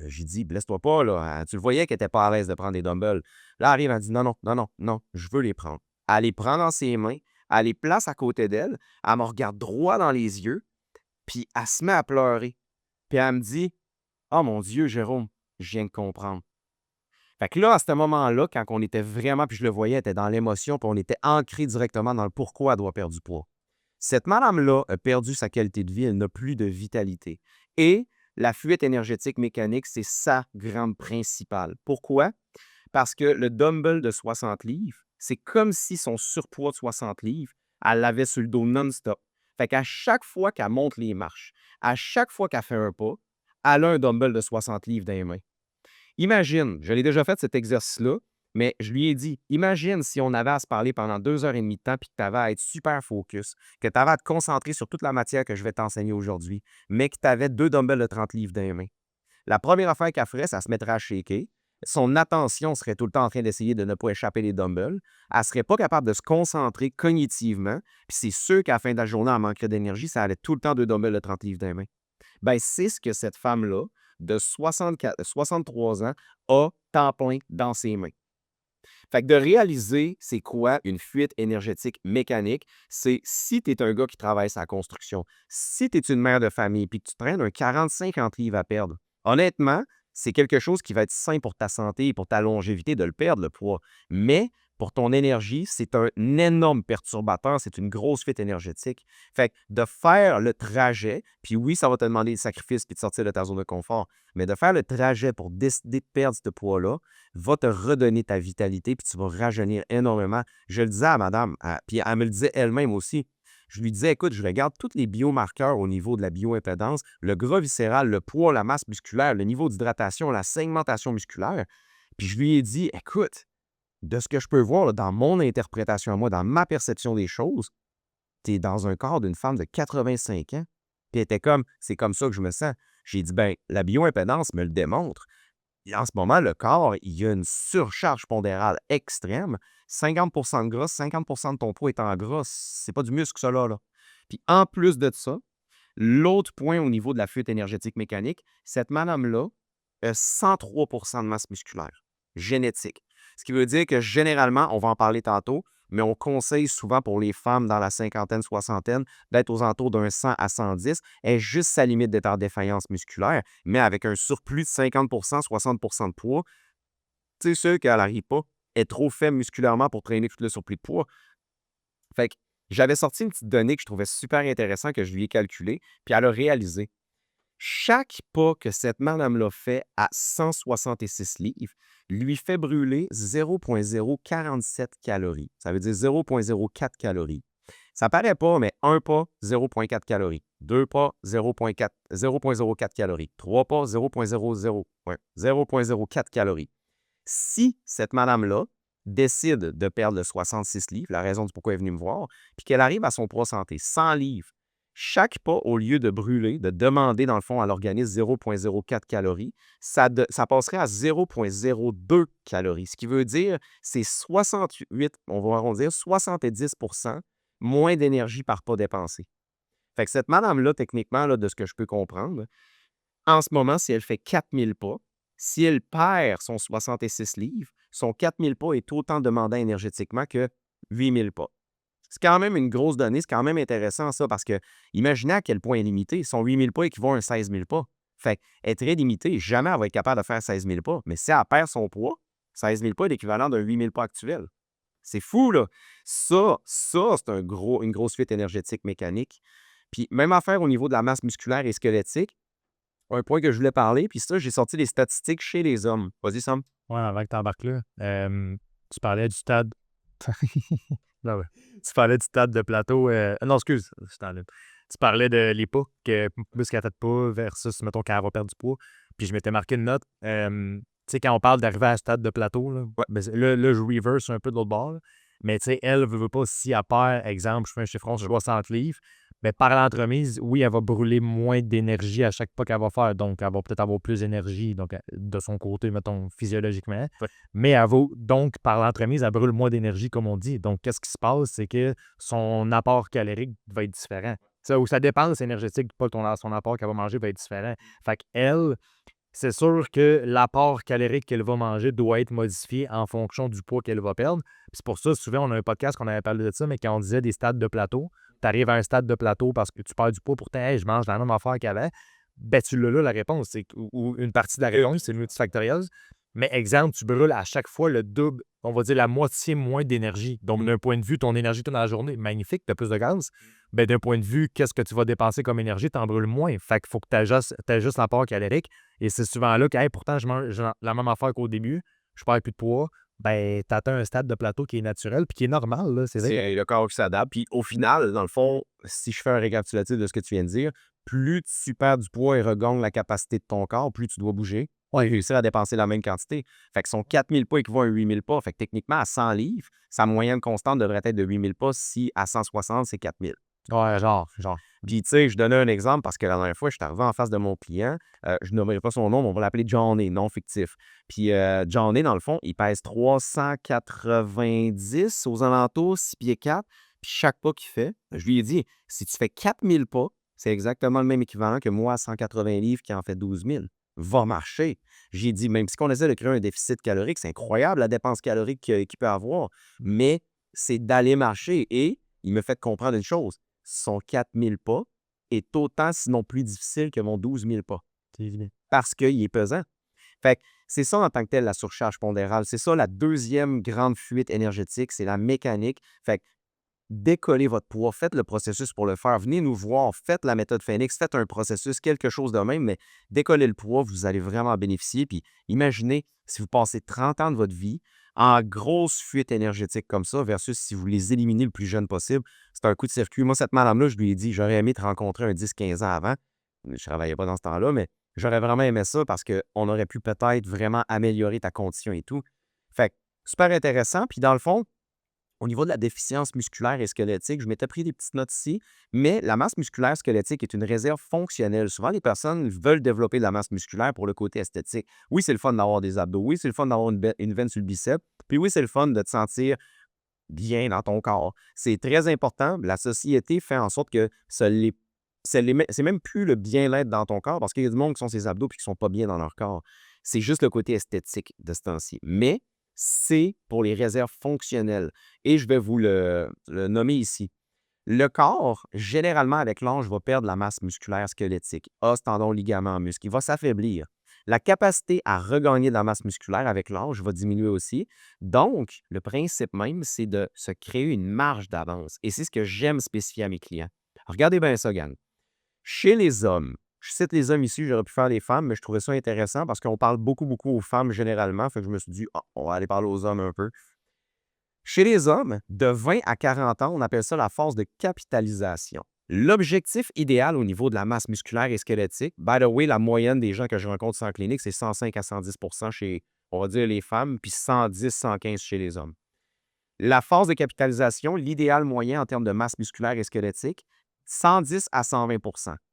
J'ai dit, blesse-toi pas, là. Tu le voyais qu'elle était pas à l'aise de prendre des dumbbells. Là, elle arrive, elle dit, non, non, non, non, non, je veux les prendre. Elle les prend dans ses mains, elle les place à côté d'elle, elle me regarde droit dans les yeux, puis elle se met à pleurer. Puis elle me dit, oh mon Dieu, Jérôme, je viens de comprendre. Fait que là, à ce moment-là, quand on était vraiment, puis je le voyais, elle était dans l'émotion, puis on était ancré directement dans le pourquoi elle doit perdre du poids. Cette madame-là a perdu sa qualité de vie, elle n'a plus de vitalité. Et la fuite énergétique mécanique, c'est sa grande principale. Pourquoi? Parce que le dumbbell de 60 livres, c'est comme si son surpoids de 60 livres, elle l'avait sur le dos non-stop. Fait qu'à chaque fois qu'elle monte les marches, à chaque fois qu'elle fait un pas, elle a un dumbbell de 60 livres dans les mains. Imagine, je l'ai déjà fait cet exercice-là, mais je lui ai dit, imagine si on avait à se parler pendant 2 heures et demie de temps puis que tu avais à être super focus, que tu avais à te concentrer sur toute la matière que je vais t'enseigner aujourd'hui, mais que tu avais 2 dumbbells de 30 livres dans les mains. La première affaire qu'elle ferait, ça se mettrait à shaker. Son attention serait tout le temps en train d'essayer de ne pas échapper les dumbbells. Elle ne serait pas capable de se concentrer cognitivement. Puis c'est sûr qu'à la fin de la journée, elle manquerait d'énergie. Ça allait tout le temps 2 dumbbells de 30 livres dans les mains. Ben, c'est ce que cette femme-là, de 63 ans, a temps plein dans ses mains. Fait que de réaliser c'est quoi une fuite énergétique mécanique, c'est si tu es un gars qui travaille sa construction, si tu es une mère de famille puis que tu traînes un 40-50 livres à perdre, honnêtement, c'est quelque chose qui va être sain pour ta santé et pour ta longévité de le perdre, le poids. Mais pour ton énergie, c'est un énorme perturbateur, c'est une grosse fuite énergétique. Fait que de faire le trajet, puis oui, ça va te demander des sacrifices puis de sortir de ta zone de confort, mais de faire le trajet pour décider de perdre ce poids-là, va te redonner ta vitalité, puis tu vas rajeunir énormément. Je le disais à madame, puis elle me le disait elle-même aussi. Je lui disais, écoute, je regarde tous les biomarqueurs au niveau de la bioimpédance, le gras viscéral, le poids, la masse musculaire, le niveau d'hydratation, la segmentation musculaire. Puis je lui ai dit, écoute, de ce que je peux voir là, dans mon interprétation à moi, dans ma perception des choses, tu es dans un corps d'une femme de 85 ans. Puis elle était comme, c'est comme ça que je me sens. J'ai dit, ben, la bioimpédance me le démontre. Et en ce moment, le corps, il y a une surcharge pondérale extrême. 50 de gras, 50 de ton poids est en gras. C'est pas du muscle, ça, là. Puis en plus de ça, l'autre point au niveau de la fuite énergétique mécanique, cette madame-là a 103 de masse musculaire génétique. Ce qui veut dire que généralement, on va en parler tantôt, mais on conseille souvent pour les femmes dans la cinquantaine, soixantaine, d'être aux alentours d'un 100 à 110. Elle est juste sa limite d'être en défaillance musculaire, mais avec un surplus de 50 60 de poids, c'est sûr qu'elle n'arrive pas. Elle est trop faible musculairement pour traîner tout le surplus de poids. Fait que j'avais sorti une petite donnée que je trouvais super intéressante, que je lui ai calculée, puis elle a réalisé. Chaque pas que cette madame-là fait à 166 livres lui fait brûler 0,047 calories. Ça veut dire 0,04 calories. Ça paraît pas, mais un pas, 0,4 calories. Deux pas, 0,04 calories. Trois pas, 0,04 calories. Si cette madame-là décide de perdre le 66 livres, la raison du pourquoi elle est venue me voir, puis qu'elle arrive à son poids santé, 100 livres, chaque pas, au lieu de brûler, de demander dans le fond à l'organisme 0,04 calories, ça passerait à 0,02 calories. Ce qui veut dire, c'est 68, on va arrondir, 70 moins d'énergie par pas dépensé. Fait que cette madame-là, techniquement, là, de ce que je peux comprendre, en ce moment, si elle fait 4000 pas, si elle perd son 66 livres, son 4000 pas est autant demandant énergétiquement que 8000 pas. C'est quand même une grosse donnée, c'est quand même intéressant ça, parce que imaginez à quel point elle est limitée. Son 8000 pas équivaut à un 16 000 pas. Fait qu'elle est très limitée. Jamais elle va être capable de faire 16 000 pas. Mais si elle perd son poids, 16 000 pas est l'équivalent d'un 8000 pas actuel. C'est fou, là. Ça, c'est une grosse fuite énergétique mécanique. Puis même affaire au niveau de la masse musculaire et squelettique, un point que je voulais parler, puis ça, j'ai sorti les statistiques chez les hommes. Vas-y, Sam. Ouais, avant que tu embarques là, tu parlais du stade. Non, ouais. Tu parlais du stade de plateau. Non, excuse, je t'enlève. Tu parlais de l'époque, plus qu'elle tête pas versus, mettons, quand elle va perdre du poids. Puis je m'étais marqué une note. Tu sais, quand on parle d'arriver à un stade de plateau, là, Ouais. ben, là, je reverse un peu de l'autre bord. Là. Mais tu sais, elle veut pas, si elle perd, exemple, je fais un chiffron sur 60 livres, mais par l'entremise, oui, elle va brûler moins d'énergie à chaque pas qu'elle va faire. Donc, elle va peut-être avoir plus d'énergie donc, de son côté, mettons, physiologiquement. Ouais. Mais elle va, donc, par l'entremise, elle brûle moins d'énergie, comme on dit. Donc, qu'est-ce qui se passe? C'est que son apport calorique va être différent. Ça, ou sa dépense énergétique, pas son apport qu'elle va manger, va être différent. Fait qu'elle, c'est sûr que l'apport calorique qu'elle va manger doit être modifié en fonction du poids qu'elle va perdre. Puis c'est pour ça, souvent, on a un podcast qu'on avait parlé de ça, mais quand on disait des stades de plateau, tu arrives à un stade de plateau parce que tu perds du poids, pourtant, hey, je mange la même affaire qu'avant. Ben, tu l'as là, la réponse. Ou une partie de la réponse, c'est multifactorielle. Mais exemple, tu brûles à chaque fois le double, on va dire la moitié moins d'énergie. Donc, d'un point de vue, ton énergie toute la journée, magnifique, tu as plus de gaz. Ben, d'un point de vue, qu'est-ce que tu vas dépenser comme énergie, tu en brûles moins. Fait qu'il faut que tu ajustes l'apport calorique. Et c'est souvent là que, hey, pourtant, je mange la même affaire qu'au début, je perds plus de poids. Ben, tu atteins un stade de plateau qui est naturel puis qui est normal, là, c'est vrai. C'est le corps qui s'adapte. Puis au final, dans le fond, si je fais un récapitulatif de ce que tu viens de dire, plus tu perds du poids et regagnes la capacité de ton corps, plus tu dois bouger et réussir à dépenser la même quantité. Fait que son 4000 pas équivaut à 8000 pas. Fait que techniquement, à 100 livres, sa moyenne constante devrait être de 8000 pas si à 160, c'est 4000. Ouais, genre. Puis, tu sais, je donnais un exemple parce que la dernière fois, je suis arrivé en face de mon client. Je nommerai pas son nom, mais on va l'appeler Johnny, non fictif. Puis, Johnny, dans le fond, il pèse 390 aux alentours, 6 pieds 4. Puis, chaque pas qu'il fait, je lui ai dit, si tu fais 4000 pas, c'est exactement le même équivalent que moi à 180 livres qui en fait 12 000. Va marcher. J'ai dit, même si on essaie de créer un déficit calorique, c'est incroyable la dépense calorique qu'il peut avoir, mais c'est d'aller marcher. Et il me fait comprendre une chose, son 4000 pas est autant, sinon plus difficile que mon 12 000 pas. C'est évident. Parce qu'il est pesant. Fait que c'est ça en tant que tel la surcharge pondérale. C'est ça la deuxième grande fuite énergétique, c'est la mécanique. Fait que décollez votre poids, faites le processus pour le faire. Venez nous voir, faites la méthode Phoenix, faites un processus, quelque chose de même, mais décollez le poids, vous allez vraiment bénéficier. Puis imaginez si vous passez 30 ans de votre vie en grosse fuite énergétique comme ça versus si vous les éliminez le plus jeune possible. C'est un coup de circuit. Moi, cette madame-là, je lui ai dit, j'aurais aimé te rencontrer un 10-15 ans avant. Je ne travaillais pas dans ce temps-là, mais j'aurais vraiment aimé ça parce qu'on aurait pu peut-être vraiment améliorer ta condition et tout. Fait que super intéressant. Puis dans le fond, au niveau de la déficience musculaire et squelettique, je m'étais pris des petites notes ici, mais la masse musculaire squelettique est une réserve fonctionnelle. Souvent, les personnes veulent développer de la masse musculaire pour le côté esthétique. Oui, c'est le fun d'avoir des abdos. Oui, c'est le fun d'avoir une veine sur le bicep. Puis oui, c'est le fun de te sentir bien dans ton corps. C'est très important. La société fait en sorte que c'est même plus le bien-être dans ton corps parce qu'il y a du monde qui sont ses abdos et qui ne sont pas bien dans leur corps. C'est juste le côté esthétique de ce temps-ci. Mais c'est pour les réserves fonctionnelles. Et je vais vous le nommer ici. Le corps, généralement, avec l'âge, va perdre la masse musculaire squelettique, os, tendons, ligaments, muscles. Il va s'affaiblir. La capacité à regagner de la masse musculaire avec l'âge va diminuer aussi. Donc, le principe même, c'est de se créer une marge d'avance. Et c'est ce que j'aime spécifier à mes clients. Regardez bien ça, gang. Chez les hommes, je cite les hommes ici, j'aurais pu faire les femmes, mais je trouvais ça intéressant parce qu'on parle beaucoup, beaucoup aux femmes généralement. Fait que je me suis dit, ah, on va aller parler aux hommes un peu. Chez les hommes, de 20 à 40 ans, on appelle ça la phase de capitalisation. L'objectif idéal au niveau de la masse musculaire et squelettique, by the way, la moyenne des gens que je rencontre en clinique, c'est 105 à 110 chez, on va dire, les femmes, puis 110, 115 chez les hommes. La phase de capitalisation, l'idéal moyen en termes de masse musculaire et squelettique, 110 à 120.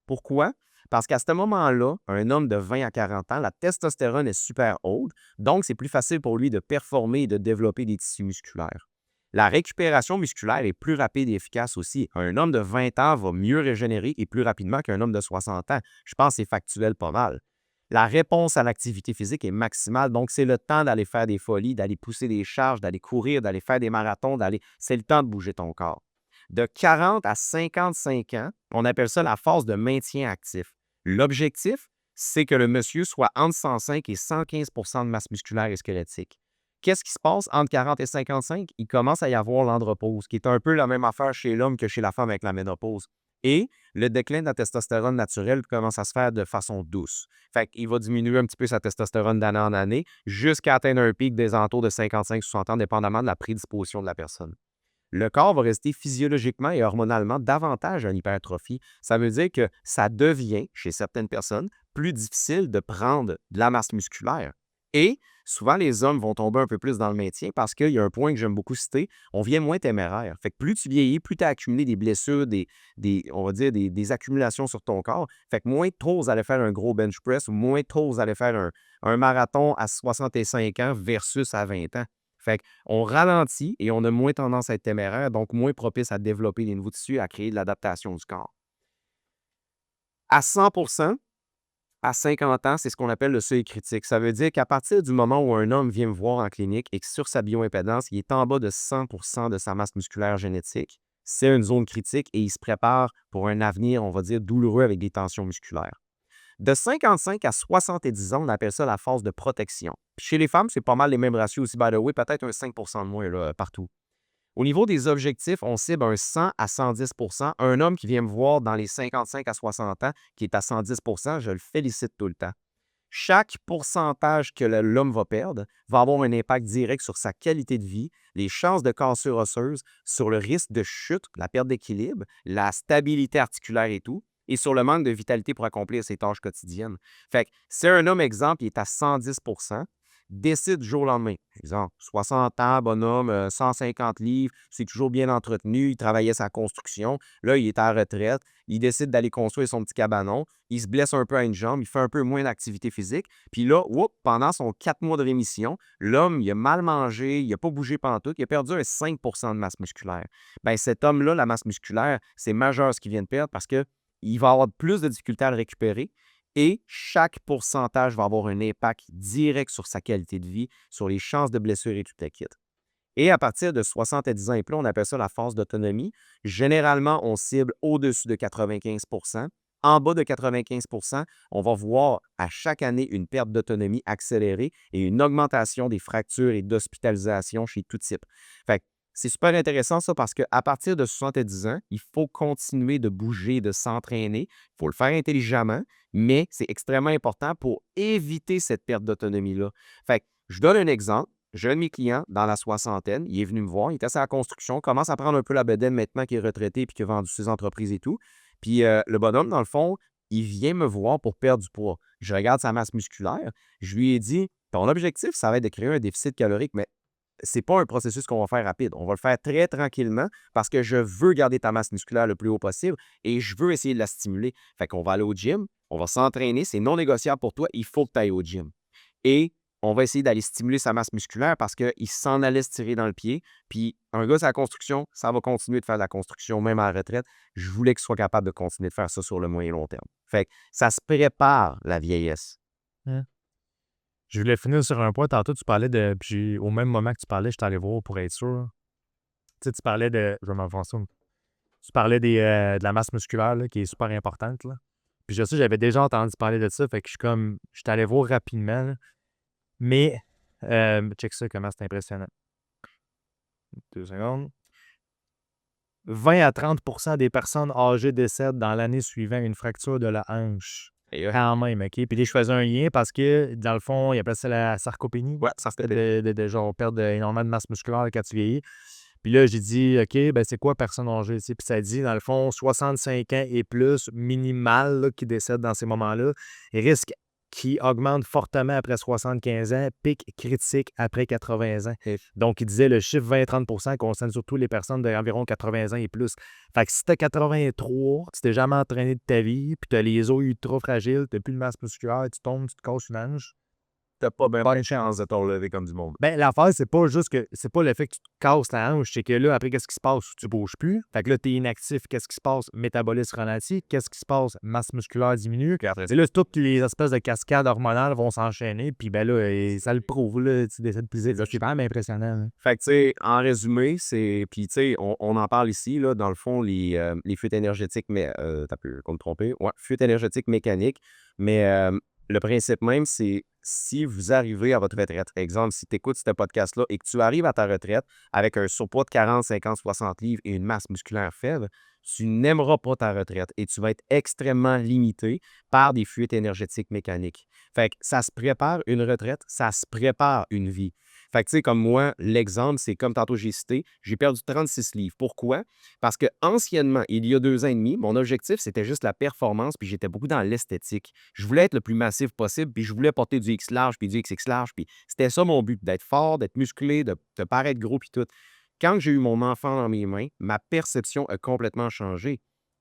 Pourquoi? Parce qu'à ce moment-là, un homme de 20 à 40 ans, la testostérone est super haute, donc c'est plus facile pour lui de performer et de développer des tissus musculaires. La récupération musculaire est plus rapide et efficace aussi. Un homme de 20 ans va mieux régénérer et plus rapidement qu'un homme de 60 ans. Je pense que c'est factuel pas mal. La réponse à l'activité physique est maximale, donc c'est le temps d'aller faire des folies, d'aller pousser des charges, d'aller courir, d'aller faire des marathons, c'est le temps de bouger ton corps. De 40 à 55 ans, on appelle ça la phase de maintien actif. L'objectif, c'est que le monsieur soit entre 105 et 115 de masse musculaire et squelettique. Qu'est-ce qui se passe entre 40 et 55? Il commence à y avoir l'andropause, qui est un peu la même affaire chez l'homme que chez la femme avec la ménopause. Et le déclin de la testostérone naturelle commence à se faire de façon douce. Fait qu'il va diminuer un petit peu sa testostérone d'année en année jusqu'à atteindre un pic des alentours de 55-60 ans, dépendamment de la prédisposition de la personne. Le corps va rester physiologiquement et hormonalement davantage en hypertrophie. Ça veut dire que ça devient, chez certaines personnes, plus difficile de prendre de la masse musculaire. Et souvent, les hommes vont tomber un peu plus dans le maintien parce qu'il y a un point que j'aime beaucoup citer, on vient moins téméraire. Fait que plus tu vieillis, plus tu as accumulé des blessures, on va dire des accumulations sur ton corps. Fait que moins tôt vous allez faire un gros bench press ou moins tôt vous allez faire un marathon à 65 ans versus à 20 ans. Fait qu'on ralentit et on a moins tendance à être téméraire, donc moins propice à développer des nouveaux tissus, à créer de l'adaptation du corps. À 100 À 50 ans, c'est ce qu'on appelle le seuil critique. Ça veut dire qu'à partir du moment où un homme vient me voir en clinique et que sur sa bioimpédance, il est en bas de 100% de sa masse musculaire génétique, c'est une zone critique et il se prépare pour un avenir, on va dire, douloureux avec des tensions musculaires. De 55 à 70 ans, on appelle ça la phase de protection. Puis chez les femmes, c'est pas mal les mêmes ratios aussi, by the way, peut-être un 5% de moins là, partout. Au niveau des objectifs, on cible un 100 à 110. Un homme qui vient me voir dans les 55 à 60 ans, qui est à 110, je le félicite tout le temps. Chaque pourcentage que l'homme va perdre va avoir un impact direct sur sa qualité de vie, les chances de cassure osseuse, sur le risque de chute, la perte d'équilibre, la stabilité articulaire et tout, et sur le manque de vitalité pour accomplir ses tâches quotidiennes. Fait que si un homme, exemple, il est à 110, décide du jour au lendemain, exemple, 60 ans, bonhomme, 150 livres, c'est toujours bien entretenu, il travaillait sa construction, là, il est à la retraite, il décide d'aller construire son petit cabanon, il se blesse un peu à une jambe, il fait un peu moins d'activité physique, puis là, pendant son 4 mois de rémission, l'homme, il a mal mangé, il n'a pas bougé pantoute, il a perdu un 5 de masse musculaire. Bien, cet homme-là, la masse musculaire, c'est majeur ce qu'il vient de perdre parce que il va avoir plus de difficultés à le récupérer et chaque pourcentage va avoir un impact direct sur sa qualité de vie, sur les chances de blessure et tout le kit. Et à partir de 70 ans et plus, on appelle ça la phase d'autonomie. Généralement, on cible au-dessus de 95. En bas de 95, on va voir à chaque année une perte d'autonomie accélérée et une augmentation des fractures et d'hospitalisation chez tout type. Fait que c'est super intéressant ça parce qu'à partir de 70 ans, il faut continuer de bouger, de s'entraîner. Il faut le faire intelligemment, mais c'est extrêmement important pour éviter cette perte d'autonomie-là. Fait que je donne un exemple. J'ai un de mes clients dans la soixantaine, il est venu me voir, il était à sa construction, commence à prendre un peu la bedaine maintenant qu'il est retraité et qu'il a vendu ses entreprises et tout. Puis le bonhomme, dans le fond, il vient me voir pour perdre du poids. Je regarde sa masse musculaire. Je lui ai dit, ton objectif, ça va être de créer un déficit calorique, mais c'est pas un processus qu'on va faire rapide. On va le faire très tranquillement parce que je veux garder ta masse musculaire le plus haut possible et je veux essayer de la stimuler. Fait qu'on va aller au gym, on va s'entraîner, c'est non négociable pour toi, il faut que tu ailles au gym. Et on va essayer d'aller stimuler sa masse musculaire parce qu'il s'en allait se tirer dans le pied. Puis un gars, c'est la construction, ça va continuer de faire de la construction, même à la retraite. Je voulais qu'il soit capable de continuer de faire ça sur le moyen et long terme. Fait que ça se prépare, la vieillesse. Hein. Je voulais finir sur un point. Tantôt, tu parlais de. Puis au même moment que tu parlais, je suis allé voir pour être sûr. Tu sais, tu parlais de. Je vais m'avancer. Tu parlais de la masse musculaire là, qui est super importante. Là. Puis je sais, j'avais déjà entendu parler de ça. Fait que je suis comme. Je suis allé voir rapidement. Là. Mais check ça, comment c'est impressionnant. 2 secondes. 20 à 30 des personnes âgées décèdent dans l'année suivant une fracture de la hanche. Et, Quand même, OK? Puis là, je faisais un lien parce que, dans le fond, il appelle ça la sarcopénie. ouais, ça se De genre perdre énormément de masse musculaire quand tu vieillis. Puis là, j'ai dit, OK, ben c'est quoi personne âgée? Tu sais? Puis ça dit, dans le fond, 65 ans et plus, minimal, là, qui décèdent dans ces moments-là. Risque qui augmente fortement après 75 ans, pic critique après 80 ans. Donc, il disait le chiffre 20-30 concerne surtout les personnes d'environ 80 ans et plus. Fait que si t'as 83, tu t'es jamais entraîné de ta vie, puis t'as les os ultra fragiles, t'as plus de masse musculaire, tu tombes, tu te casses une hanche, t'as pas bien de chance de te relever comme du monde. ben, l'affaire, c'est pas juste que c'est pas le fait que tu te casses la hanche, c'est que là, après, qu'est-ce qui se passe? Tu bouges plus. Fait que là, t'es inactif. Qu'est-ce qui se passe? Métabolisme ralentit. Qu'est-ce qui se passe? Masse musculaire diminue. Et là, toutes les espèces de cascades hormonales vont s'enchaîner. Puis ben là, ça le prouve. Là, tu décides de plier. C'est quand même impressionnant. Là. Fait que, tu sais, en résumé, c'est. Puis, tu sais, on en parle ici, là, dans le fond, les fuites énergétiques, mais. T'as pu me tromper. Ouais, fuites énergétiques mécaniques. Mais le principe même, c'est si vous arrivez à votre retraite, exemple, si tu écoutes ce podcast-là et que tu arrives à ta retraite avec un surpoids de 40, 50, 60 livres et une masse musculaire faible, tu n'aimeras pas ta retraite et tu vas être extrêmement limité par des fuites énergétiques mécaniques. Fait que ça se prépare une retraite, ça se prépare une vie. Fait que, tu sais, comme moi, l'exemple, c'est comme tantôt j'ai cité, j'ai perdu 36 livres. Pourquoi? Parce que anciennement, il y a 2 ans et demi, mon objectif, c'était juste la performance, puis j'étais beaucoup dans l'esthétique. Je voulais être le plus massif possible, puis je voulais porter du X large, puis du XX large, puis c'était ça mon but, d'être fort, d'être musclé, de paraître gros, puis tout. Quand j'ai eu mon enfant dans mes mains, ma perception a complètement changé.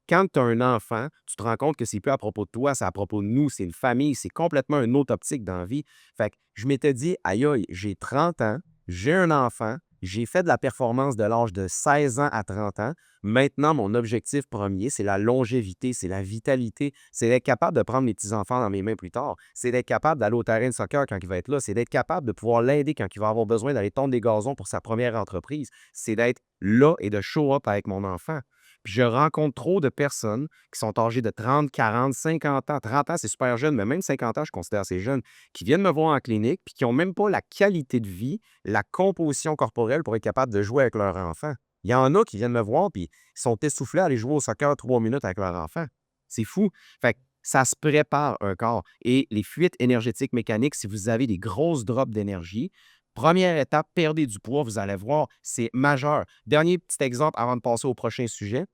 Quand tu as un enfant, tu te rends compte que c'est plus à propos de toi, c'est à propos de nous, c'est une famille, c'est complètement une autre optique dans la vie. Fait que je m'étais dit, aïe aïe, j'ai 30 ans, j'ai un enfant, J'ai fait de la performance de l'âge de 16 ans à 30 ans. Maintenant, mon objectif premier, c'est la longévité, c'est la vitalité, c'est d'être capable de prendre mes petits-enfants dans mes mains plus tard, c'est d'être capable d'aller au terrain de soccer quand il va être là, c'est d'être capable de pouvoir l'aider quand il va avoir besoin d'aller tondre des gazons pour sa première entreprise, c'est d'être là et de show up avec mon enfant. Puis je rencontre trop de personnes qui sont âgées de 30, 40, 50 ans. 30 ans, c'est super jeune, mais même 50 ans, je considère assez jeune, qui viennent me voir en clinique puis qui n'ont même pas la qualité de vie, la composition corporelle pour être capable de jouer avec leur enfant. Il y en a qui viennent me voir puis ils sont essoufflés à aller jouer au soccer 3 minutes avec leur enfant. C'est fou. Fait que ça se prépare un corps. Et les fuites énergétiques mécaniques, si vous avez des grosses drops d'énergie, première étape, perdez du poids, vous allez voir, c'est majeur. Dernier petit exemple avant de passer au prochain sujet.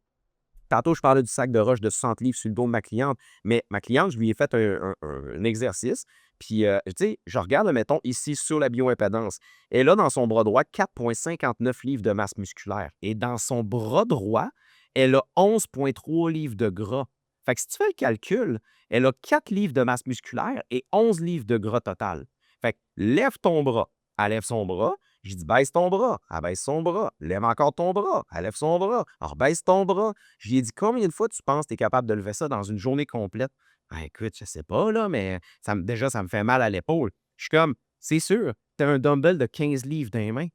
Tantôt, je parlais du sac de roche de 60 livres sur le dos de ma cliente, mais ma cliente, je lui ai fait un exercice. Puis, tu sais, je regarde, mettons, ici sur la bioimpédance. Elle a dans son bras droit 4,59 livres de masse musculaire. Et dans son bras droit, elle a 11,3 livres de gras. Fait que si tu fais le calcul, elle a 4 livres de masse musculaire et 11 livres de gras total. Fait que lève ton bras. Elle lève son bras. Je dis baisse ton bras. Elle baisse son bras. Lève encore ton bras. Elle lève son bras. Alors baisse ton bras. Je lui ai dit combien de fois tu penses que tu es capable de lever ça dans une journée complète? Ah, écoute, je sais pas, là, mais déjà, ça me fait mal à l'épaule. Je suis comme, c'est sûr, tu as un dumbbell de 15 livres dans les mains.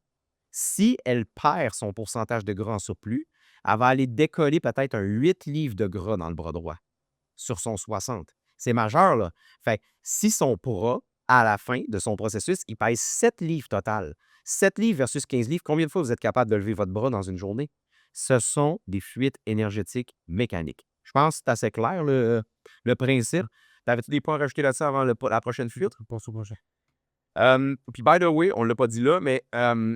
Si elle perd son pourcentage de gras en surplus, elle va aller décoller peut-être un 8 livres de gras dans le bras droit sur son 60. C'est majeur, là. Fait que si son bras, à la fin de son processus, il pèse 7 livres total. 7 livres versus 15 livres, combien de fois vous êtes capable de lever votre bras dans une journée? Ce sont des fuites énergétiques mécaniques. Je pense que c'est assez clair, le principe. T'avais-tu des points à rajouter là-dessus avant la prochaine fuite? Passe au prochain. Puis, by the way, on ne l'a pas dit là, mais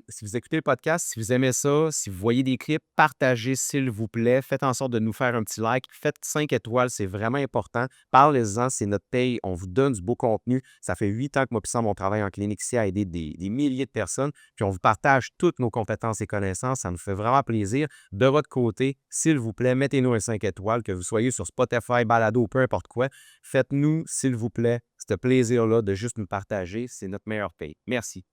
si vous écoutez le podcast, si vous aimez ça, si vous voyez des clips, partagez, s'il vous plaît. Faites en sorte de nous faire un petit like. Faites 5 étoiles, c'est vraiment important. Parlez-en, c'est notre paye. On vous donne du beau contenu. Ça fait 8 ans que moi et Sam, on travaille en clinique ici à aider des milliers de personnes. Puis, on vous partage toutes nos compétences et connaissances. Ça nous fait vraiment plaisir. De votre côté, s'il vous plaît, mettez-nous un 5 étoiles, que vous soyez sur Spotify, Balado, peu importe quoi. Faites-nous, s'il vous plaît, ce plaisir-là de juste nous partager. C'est notre meilleur paye. Merci.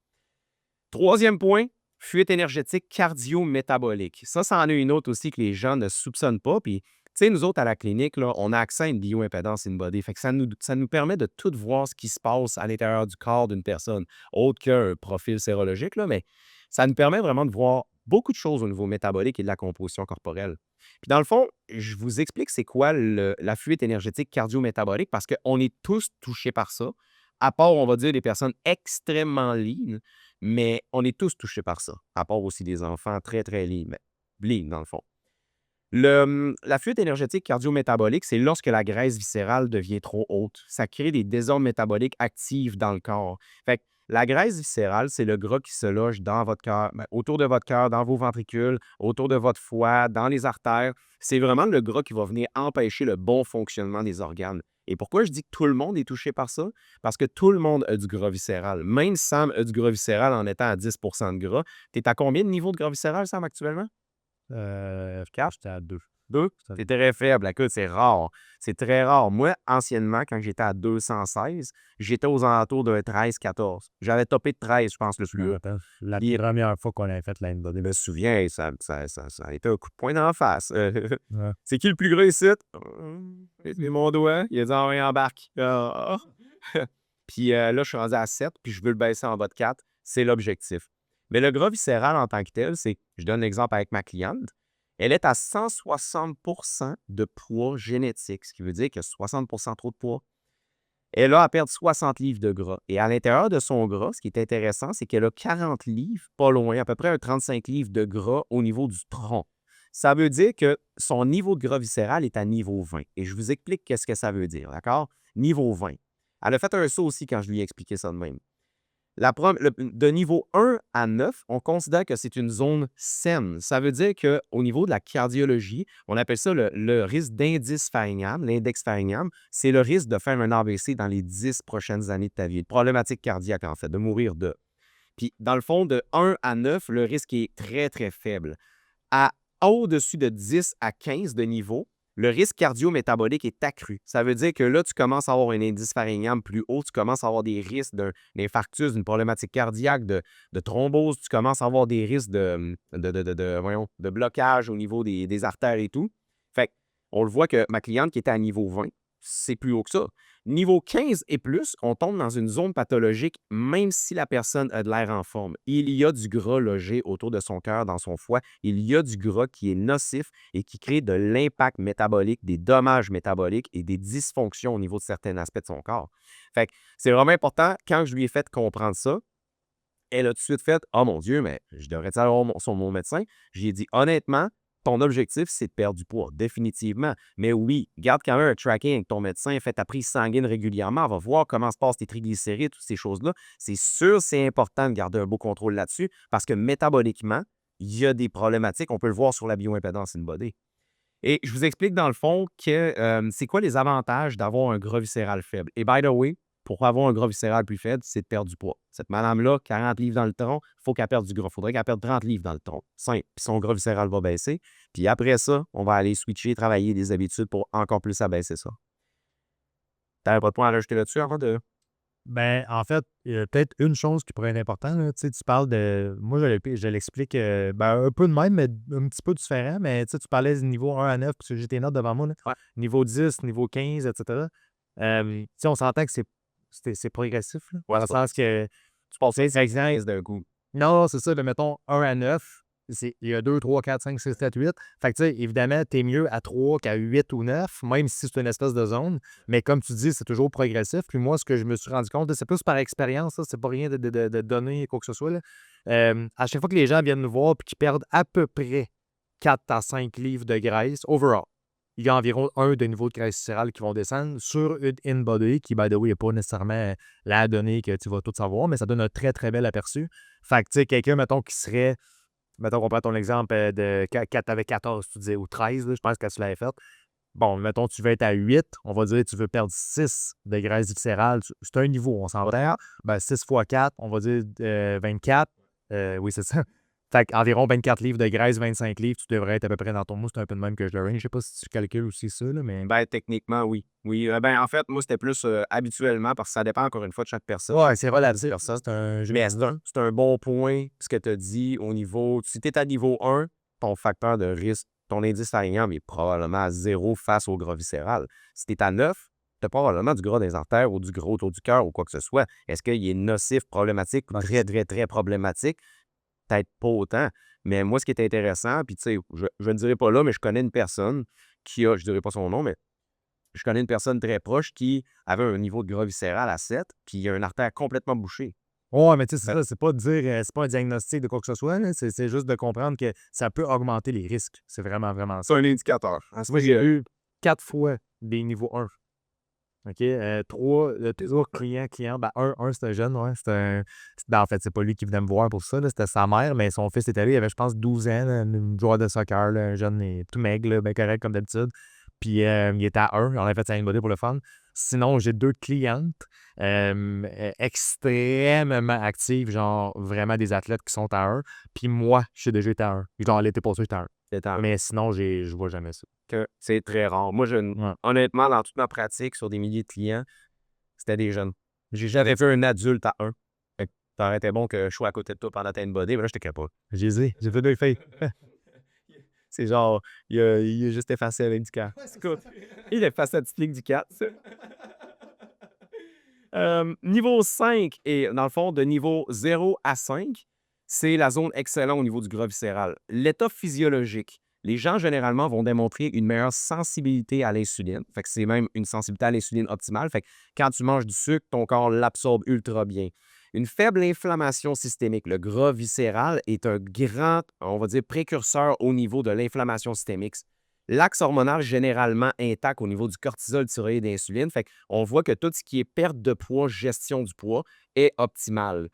Troisième point, fuite énergétique cardio-métabolique. Ça en est une autre aussi que les gens ne soupçonnent pas. Puis, tu sais, nous autres, à la clinique, là, on a accès à une bioimpédance in-body. Fait que ça nous permet de tout voir ce qui se passe à l'intérieur du corps d'une personne, autre qu'un profil sérologique, là, mais ça nous permet vraiment de voir beaucoup de choses au niveau métabolique et de la composition corporelle. Puis dans le fond, je vous explique c'est quoi la fuite énergétique cardio-métabolique parce qu'on est tous touchés par ça, à part, on va dire, des personnes extrêmement lean, mais on est tous touchés par ça, à part aussi des enfants très, très lean, mais lean dans le fond. La fuite énergétique cardio-métabolique, c'est lorsque la graisse viscérale devient trop haute. Ça crée des désordres métaboliques actifs dans le corps. Fait que la graisse viscérale, c'est le gras qui se loge dans votre cœur, autour de votre cœur, dans vos ventricules, autour de votre foie, dans les artères. C'est vraiment le gras qui va venir empêcher le bon fonctionnement des organes. Et pourquoi je dis que tout le monde est touché par ça? Parce que tout le monde a du gras viscéral. Même Sam a du gras viscéral en étant à 10 de gras. Tu es à combien de niveau de gras viscéral, Sam, actuellement? 4, j'étais à 2. 2? C'est très faible. Écoute, c'est rare. C'est très rare. Moi, anciennement, quand j'étais à 216, j'étais aux alentours d'un 13-14. J'avais topé de 13, je pense, le plus haut. La Puis, première fois qu'on avait fait l'Inde je me souviens, ça a été un coup de poing d'en face. Ouais. C'est qui le plus gros ici? C'est mon doigt. Il a dit, ah oui, embarque. Ah. Puis là, je suis rendu à 7, puis je veux le baisser en bas de 4. C'est l'objectif. Mais le gras viscéral en tant que tel, c'est, je donne l'exemple avec ma cliente, elle est à 160 de poids génétique, ce qui veut dire que 60 trop de poids. Elle a à perdre 60 livres de gras. Et à l'intérieur de son gras, ce qui est intéressant, c'est qu'elle a 40 livres, pas loin, à peu près un 35 livres de gras au niveau du tronc. Ça veut dire que son niveau de gras viscéral est à niveau 20. Et je vous explique qu'est-ce que ça veut dire, d'accord? Niveau 20. Elle a fait un saut aussi quand je lui ai expliqué ça de même. De niveau 1 à 9, on considère que c'est une zone saine. Ça veut dire qu'au niveau de la cardiologie, on appelle ça le risque d'indice pharyngale, l'index pharyngale, c'est le risque de faire un AVC dans les 10 prochaines années de ta vie. Une problématique cardiaque, en fait, de mourir de. Puis, dans le fond, de 1 à 9, le risque est très, très faible. Au-dessus de 10 à 15 de niveau, le risque cardio-métabolique est accru. Ça veut dire que là, tu commences à avoir un indice pharyngien plus haut, tu commences à avoir des risques d'infarctus, d'une problématique cardiaque, de thrombose, tu commences à avoir des risques de blocage au niveau des artères et tout. Fait on le voit que ma cliente qui était à niveau 20, c'est plus haut que ça. Niveau 15 et plus, on tombe dans une zone pathologique, même si la personne a de l'air en forme. Il y a du gras logé autour de son cœur, dans son foie. Il y a du gras qui est nocif et qui crée de l'impact métabolique, des dommages métaboliques et des dysfonctions au niveau de certains aspects de son corps. Fait que c'est vraiment important, quand je lui ai fait comprendre ça, elle a tout de suite fait « Oh mon Dieu, mais je devrais aller voir mon médecin. » J'ai dit « Honnêtement, ton objectif, c'est de perdre du poids, définitivement. Mais oui, garde quand même un tracking avec ton médecin, fais ta prise sanguine régulièrement, va voir comment se passent tes triglycérides, toutes ces choses-là. C'est sûr, c'est important de garder un beau contrôle là-dessus parce que métaboliquement, il y a des problématiques. On peut le voir sur la bioimpédance in-body. Et je vous explique dans le fond que c'est quoi les avantages d'avoir un gras viscéral faible. Et by the way, pour avoir un gras viscéral plus faible, c'est de perdre du poids. Cette madame-là, 40 livres dans le tronc, il faut qu'elle perde du gras. Il faudrait qu'elle perde 30 livres dans le tronc. Simple. Puis son gras viscéral va baisser. Puis après ça, on va aller switcher, travailler des habitudes pour encore plus abaisser ça. Tu n'avais pas de point à rajouter là-dessus avant de. Ben, en fait, il y a peut-être une chose qui pourrait être importante, là. Tu sais, tu parles de. Moi, je l'explique ben, un peu de même, mais un petit peu différent. Mais tu sais, tu parlais du niveau 1 à 9, parce que j'ai tes notes devant moi, là. Ouais. Niveau 10, niveau 15, etc. Tu sais, on s'entend que c'est progressif, là. Ouais, Dans le sens que, Tu passes par exemple, 15 d'un coup. non, c'est ça, là, mettons 1 à 9, il y a 2, 3, 4, 5, 6, 7, 8. Fait que, tu sais, évidemment, t'es mieux à 3 qu'à 8 ou 9, même si c'est une espèce de zone. Mais comme tu dis, c'est toujours progressif. Puis moi, ce que je me suis rendu compte, c'est plus par expérience, ça, c'est pas rien de donner quoi que ce soit, là. À chaque fois que les gens viennent nous voir et qu'ils perdent à peu près 4 à 5 livres de graisse, overall, il y a environ un de niveau de graisse viscérale qui vont descendre sur une in-body qui, by the way, n'est pas nécessairement la donnée que tu vas tout savoir, mais ça donne un très, très bel aperçu. Fait que, tu sais, quelqu'un, mettons, qui serait, mettons qu'on prend ton exemple de 4 avec 14, tu disais, ou 13, là, je pense que tu l'avais fait. Bon, mettons, tu veux être à 8, on va dire, tu veux perdre 6 de graisse viscérale. C'est un niveau, on s'entend. Ben, 6 fois 4, on va dire 24. Oui, c'est ça. Fait qu'environ 24 livres de graisse, 25 livres, tu devrais être à peu près dans ton mou. C'est un peu de même que je le range. Je sais pas si tu calcules aussi ça, là, mais. Ben, techniquement, oui. Oui, ben, en fait, moi, c'était plus habituellement parce que ça dépend encore une fois de chaque personne. Ouais, c'est relatif. Personne. C'est un jeu. Mais c'est un bon point, ce que tu as dit au niveau. Si tu es à niveau 1, ton facteur de risque, ton indice pharyngien est probablement à 0 face au gras viscéral. Si tu es à 9, tu as probablement du gras dans les artères ou du gras autour du cœur ou quoi que ce soit. Est-ce qu'il est nocif, problématique, très, très, très problématique? Peut-être pas autant. Mais moi, ce qui est intéressant, puis tu sais, je ne dirai pas là, mais je connais une personne qui a, je ne dirai pas son nom, mais je connais une personne très proche qui avait un niveau de gras viscéral à 7, puis il a une artère complètement bouchée. Ouais, mais tu sais, c'est ça, c'est pas de dire, c'est pas un diagnostic de quoi que ce soit, là, c'est juste de comprendre que ça peut augmenter les risques. C'est vraiment, vraiment ça. C'est un indicateur. Moi, j'ai eu 4 fois des niveaux 1. OK? 3, tes autres clients, ben un c'était jeune, ouais. Ben, en fait, c'est pas lui qui venait me voir pour ça, là, c'était sa mère, mais son fils était là, il avait, je pense, 12 ans, là, un joueur de soccer, là, un jeune, tout maigre, là, ben correct comme d'habitude. Puis il était à 1, on a fait sa body pour le fun. Sinon, j'ai 2 clientes extrêmement actives, genre vraiment des athlètes qui sont à 1. Puis moi, je suis déjà été à 1. Genre l'été passé, j'étais à 1. Mais sinon, je vois jamais ça. C'est très rare. Moi, Ouais. honnêtement, dans toute ma pratique, sur des milliers de clients, c'était des jeunes. J'ai jamais vu un adulte à 1. Ça aurait été bon que je sois à côté de toi pendant ta body, mais là, je t'ai pas. J'ai fait 2 filles. C'est genre, il a juste effacé avec du 4. Il a effacé la petite ligne du 4. Niveau 5, et dans le fond, de niveau 0 à 5, c'est la zone excellente au niveau du gras viscéral. L'état physiologique. Les gens, généralement, vont démontrer une meilleure sensibilité à l'insuline. Fait que c'est même une sensibilité à l'insuline optimale. Fait que quand tu manges du sucre, ton corps l'absorbe ultra bien. Une faible inflammation systémique. Le gras viscéral est un grand, on va dire, précurseur au niveau de l'inflammation systémique. L'axe hormonal généralement intact au niveau du cortisol, thyroïde et insuline. Fait qu'on voit que tout ce qui est perte de poids, gestion du poids est optimal.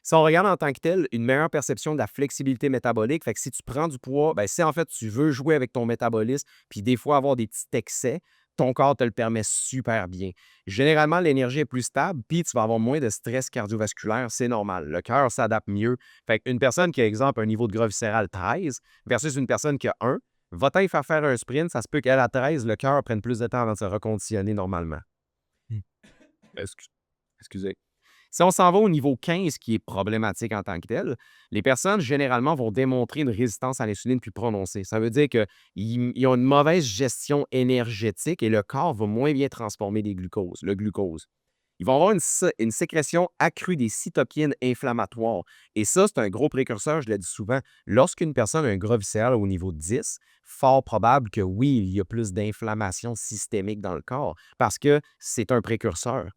Si on regarde en tant que tel, une meilleure perception de la flexibilité métabolique, fait que si tu prends du poids, ben si en fait tu veux jouer avec ton métabolisme, puis des fois avoir des petits excès, ton corps te le permet super bien. Généralement, l'énergie est plus stable, puis tu vas avoir moins de stress cardiovasculaire, c'est normal. Le cœur s'adapte mieux. Fait qu'une personne qui a, exemple, un niveau de gras viscéral 13 versus une personne qui a 1 Va-t'en y faire un sprint, ça se peut qu'à la 13, le cœur prenne plus de temps avant de se reconditionner normalement. Hmm. Excusez. Si on s'en va au niveau 15, qui est problématique en tant que tel, les personnes, généralement, vont démontrer une résistance à l'insuline plus prononcée. Ça veut dire qu'ils ont une mauvaise gestion énergétique et le corps va moins bien transformer le glucose. Ils vont avoir une sécrétion accrue des cytokines inflammatoires. Et ça, c'est un gros précurseur, je le dis souvent. Lorsqu'une personne a un gras viscéral au niveau 10, fort probable que oui, il y a plus d'inflammation systémique dans le corps parce que c'est un précurseur.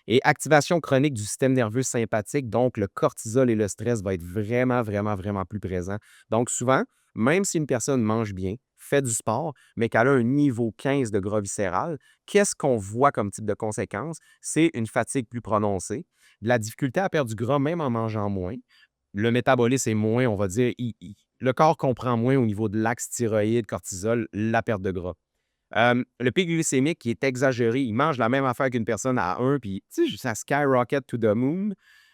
Et activation chronique du système nerveux sympathique, donc le cortisol et le stress vont être vraiment, vraiment, vraiment plus présents. Donc souvent, même si une personne mange bien, fait du sport, mais qu'elle a un niveau 15 de gras viscéral, qu'est-ce qu'on voit comme type de conséquence? C'est une fatigue plus prononcée, de la difficulté à perdre du gras même en mangeant moins. Le métabolisme est moins, on va dire, le corps comprend moins au niveau de l'axe thyroïde, cortisol, la perte de gras. Le pic glycémique qui est exagéré, il mange la même affaire qu'une personne à 1, puis ça skyrocket to the moon.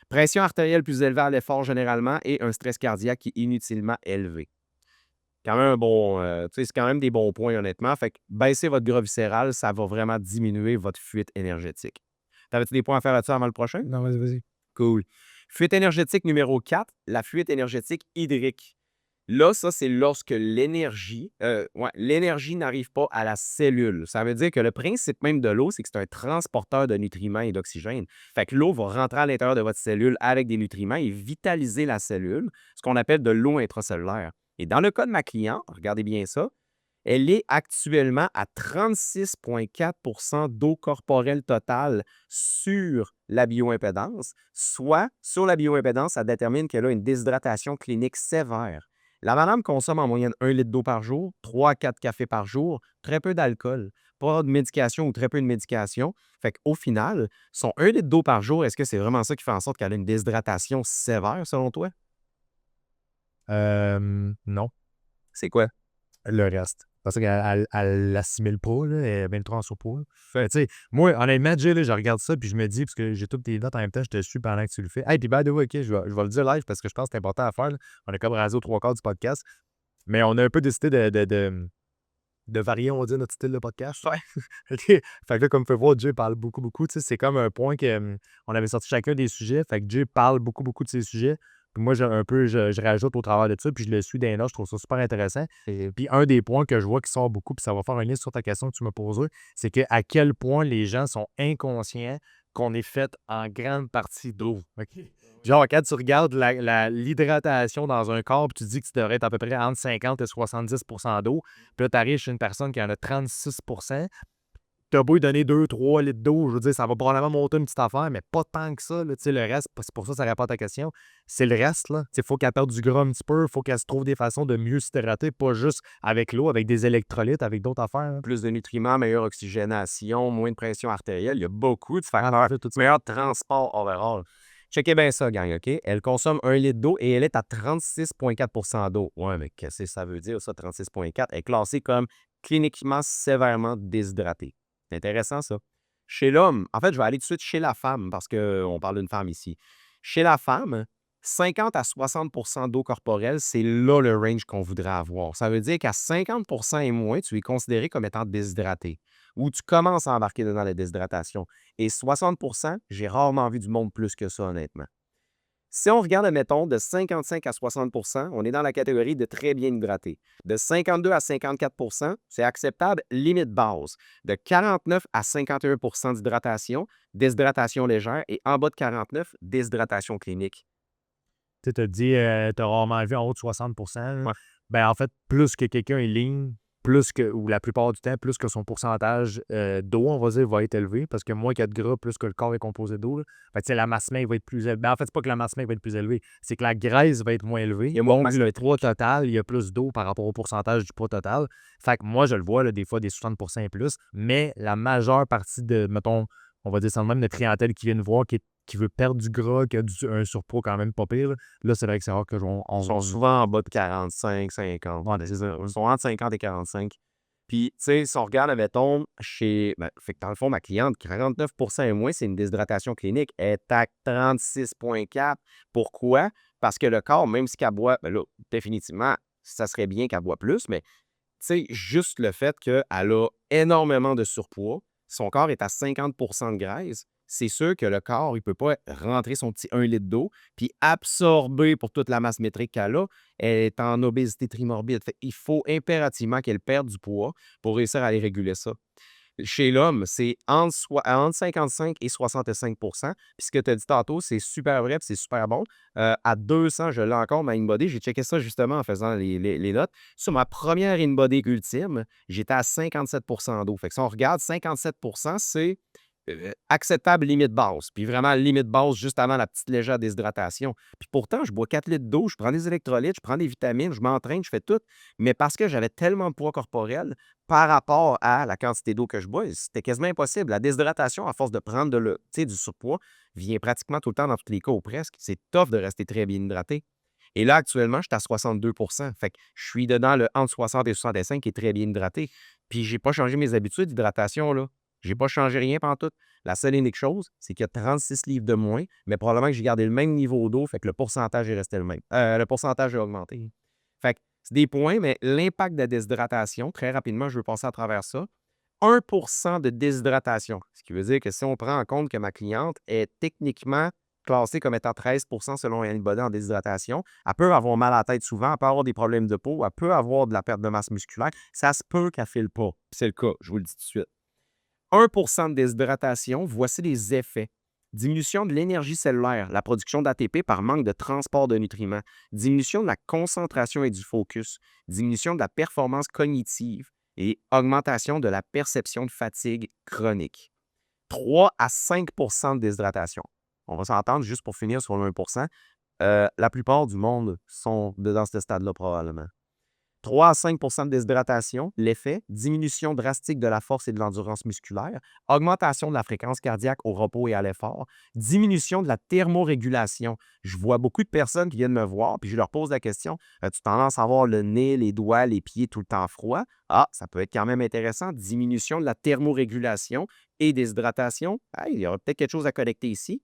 Pression artérielle plus élevée à l'effort généralement et un stress cardiaque qui est inutilement élevé. Quand même un bon, c'est quand même des bons points, honnêtement. Fait que baisser votre gras viscéral, ça va vraiment diminuer votre fuite énergétique. T'avais-tu des points à faire là-dessus avant le prochain? Non, vas-y, vas-y. Cool. Fuite énergétique numéro 4, la fuite énergétique hydrique. Là, ça, c'est lorsque l'énergie n'arrive pas à la cellule. Ça veut dire que le principe même de l'eau, c'est que c'est un transporteur de nutriments et d'oxygène. Fait que l'eau va rentrer à l'intérieur de votre cellule avec des nutriments et vitaliser la cellule, ce qu'on appelle de l'eau intracellulaire. Et dans le cas de ma cliente, regardez bien ça, elle est actuellement à 36,4 d'eau corporelle totale sur la bioimpédance, soit sur la bioimpédance, ça détermine qu'elle a une déshydratation clinique sévère. La madame consomme en moyenne 1 litre d'eau par jour, 3 à 4 cafés par jour, très peu d'alcool, pas de médication ou très peu de médication. Fait qu'au final, son 1 litre d'eau par jour, est-ce que c'est vraiment ça qui fait en sorte qu'elle a une déshydratation sévère selon toi? Non, C'est quoi? le reste. Parce qu'elle l'assimile pas, là, elle est bien trop en surpoids. Fait, tu sais, moi, honnêtement, Jay, là, je regarde ça, puis je me dis, parce que j'ai toutes tes notes en même temps, je te suis pendant que tu le fais. Hey, puis by the way, OK, je vais le dire live parce que je pense que c'est important à faire, là. On a comme rasé aux 3 quarts du podcast, mais on a un peu décidé de varier, on va dire, notre style de podcast. Ouais. OK. Fait que là, comme vous pouvez voir, Jay parle beaucoup, beaucoup. Tu sais, c'est comme un point que on avait sorti chacun des sujets. Fait que Jay parle beaucoup, beaucoup de ses sujets. Puis moi, je rajoute au travers de ça, puis je le suis d'un autre. Je trouve ça super intéressant. Et puis un des points que je vois qui sort beaucoup, puis ça va faire un lien sur ta question que tu m'as posée, c'est que à quel point les gens sont inconscients qu'on est fait en grande partie d'eau. OK? Genre, quand tu regardes l'hydratation dans un corps, puis tu dis que tu devrais être à peu près entre 50 et 70 d'eau, puis là, tu arrives chez une personne qui en a 36 t'as beau lui donner 2-3 litres d'eau, je veux dire, ça va probablement monter une petite affaire, mais pas tant que ça. Là, le reste, c'est pour ça que ça répond à ta question. C'est le reste. Il faut qu'elle perde du gras un petit peu, il faut qu'elle se trouve des façons de mieux s'hydrater, pas juste avec l'eau, avec des électrolytes, avec d'autres affaires. Là. Plus de nutriments, meilleure oxygénation, moins de pression artérielle. Il y a beaucoup de facteurs. Tout ça. Meilleur transport overall. Checkez bien ça, gang, OK? Elle consomme 1 litre d'eau et elle est à 36,4 d'eau. Ouais, mais qu'est-ce que ça veut dire, ça, 36,4? Elle est classée comme cliniquement sévèrement déshydratée. C'est intéressant, ça. Chez l'homme, en fait, je vais aller tout de suite chez la femme parce qu'on parle d'une femme ici. Chez la femme, 50 à 60 d'eau corporelle, c'est là le range qu'on voudrait avoir. Ça veut dire qu'à 50 et moins, tu es considéré comme étant déshydraté ou tu commences à embarquer dans la déshydratation. Et 60 j'ai rarement vu du monde plus que ça, honnêtement. Si on regarde, admettons, de 55 à 60 on est dans la catégorie de très bien hydraté. De 52 à 54 c'est acceptable, limite basse. De 49 à 51 d'hydratation, déshydratation légère. Et en bas de 49, déshydratation clinique. Tu as dit, tu as rarement vu en haut de 60 là. Ouais. Ben, en fait, plus que quelqu'un est lean, ou la plupart du temps, plus que son pourcentage d'eau, on va dire, va être élevé. Parce que moins qu'il y a de gras, plus que le corps est composé d'eau. Là. Fait que, tu sais, la masse maigre va être plus élevée. Ben, en fait, c'est pas que la masse maigre va être plus élevée, c'est que la graisse va être moins élevée. Il y a moins de Donc, masse le critique. poids total, il y a plus d'eau par rapport au pourcentage du poids total. Fait que moi, je le vois, là, des fois, des 60 et plus. Mais la majeure partie de, mettons, on va dire ça de même, de clientèle qui vient nous voir, qui veut perdre du gras, qui a un surpoids quand même pas pire, là, c'est vrai que c'est rare que Ils sont souvent en bas de 45, 50. Ouais, c'est ça. Ils sont entre 50 et 45. Puis, tu sais, si on regarde, admettons, fait que dans le fond, ma cliente, 49 et moins, c'est une déshydratation clinique. Elle est à 36,4. Pourquoi? Parce que le corps, même si qu'elle boit, ben là, définitivement, ça serait bien qu'elle boit plus, mais sais, juste le fait qu'elle a énormément de surpoids, son corps est à 50% de graisse, c'est sûr que le corps, il ne peut pas rentrer son petit 1 litre d'eau puis absorber pour toute la masse métrique qu'elle a. Elle est en obésité trimorbide. Fait il faut impérativement qu'elle perde du poids pour réussir à aller réguler ça. Chez l'homme, c'est entre 55 et 65. Puis ce que tu as dit tantôt, c'est super vrai, puis c'est super bon. À 200, je l'ai encore, ma InBody. J'ai checké ça justement en faisant les notes. Sur ma première InBody ultime, j'étais à 57 d'eau. Fait que si on regarde, 57 c'est acceptable limite basse. Puis vraiment limite basse juste avant la petite légère déshydratation. Puis pourtant, je bois 4 litres d'eau, je prends des électrolytes, je prends des vitamines, je m'entraîne, je fais tout. Mais parce que j'avais tellement de poids corporel, par rapport à la quantité d'eau que je bois, c'était quasiment impossible. La déshydratation, à force de prendre du surpoids, vient pratiquement tout le temps dans tous les cas ou presque. C'est tough de rester très bien hydraté. Et là, actuellement, je suis à 62. Fait que je suis dedans le entre 60 et 65 qui est très bien hydraté. Puis j'ai pas changé mes habitudes d'hydratation, là. J'ai pas changé rien pantoute. La seule et unique chose, c'est qu'il y a 36 livres de moins, mais probablement que j'ai gardé le même niveau d'eau, fait que le pourcentage est resté le même. Le pourcentage a augmenté. Fait que c'est des points, mais l'impact de la déshydratation, très rapidement, je veux passer à travers ça. 1% de déshydratation, ce qui veut dire que si on prend en compte que ma cliente est techniquement classée comme étant 13% selon Yannick Bodin en déshydratation, elle peut avoir mal à la tête souvent, elle peut avoir des problèmes de peau, elle peut avoir de la perte de masse musculaire. Ça se peut qu'elle ne file pas. C'est le cas, je vous le dis tout de suite. 1% de déshydratation, voici les effets. Diminution de l'énergie cellulaire, la production d'ATP par manque de transport de nutriments, diminution de la concentration et du focus, diminution de la performance cognitive et augmentation de la perception de fatigue chronique. 3 à 5% de déshydratation. On va s'entendre juste pour finir sur le 1%. La plupart du monde sont dans ce stade-là probablement. 3 à 5 de déshydratation, l'effet, diminution drastique de la force et de l'endurance musculaire, augmentation de la fréquence cardiaque au repos et à l'effort, diminution de la thermorégulation. Je vois beaucoup de personnes qui viennent me voir, puis je leur pose la question, as-tu tendance à avoir le nez, les doigts, les pieds tout le temps froid? Ah, ça peut être quand même intéressant. Diminution de la thermorégulation et déshydratation. Hey, il y aura peut-être quelque chose à connecter ici.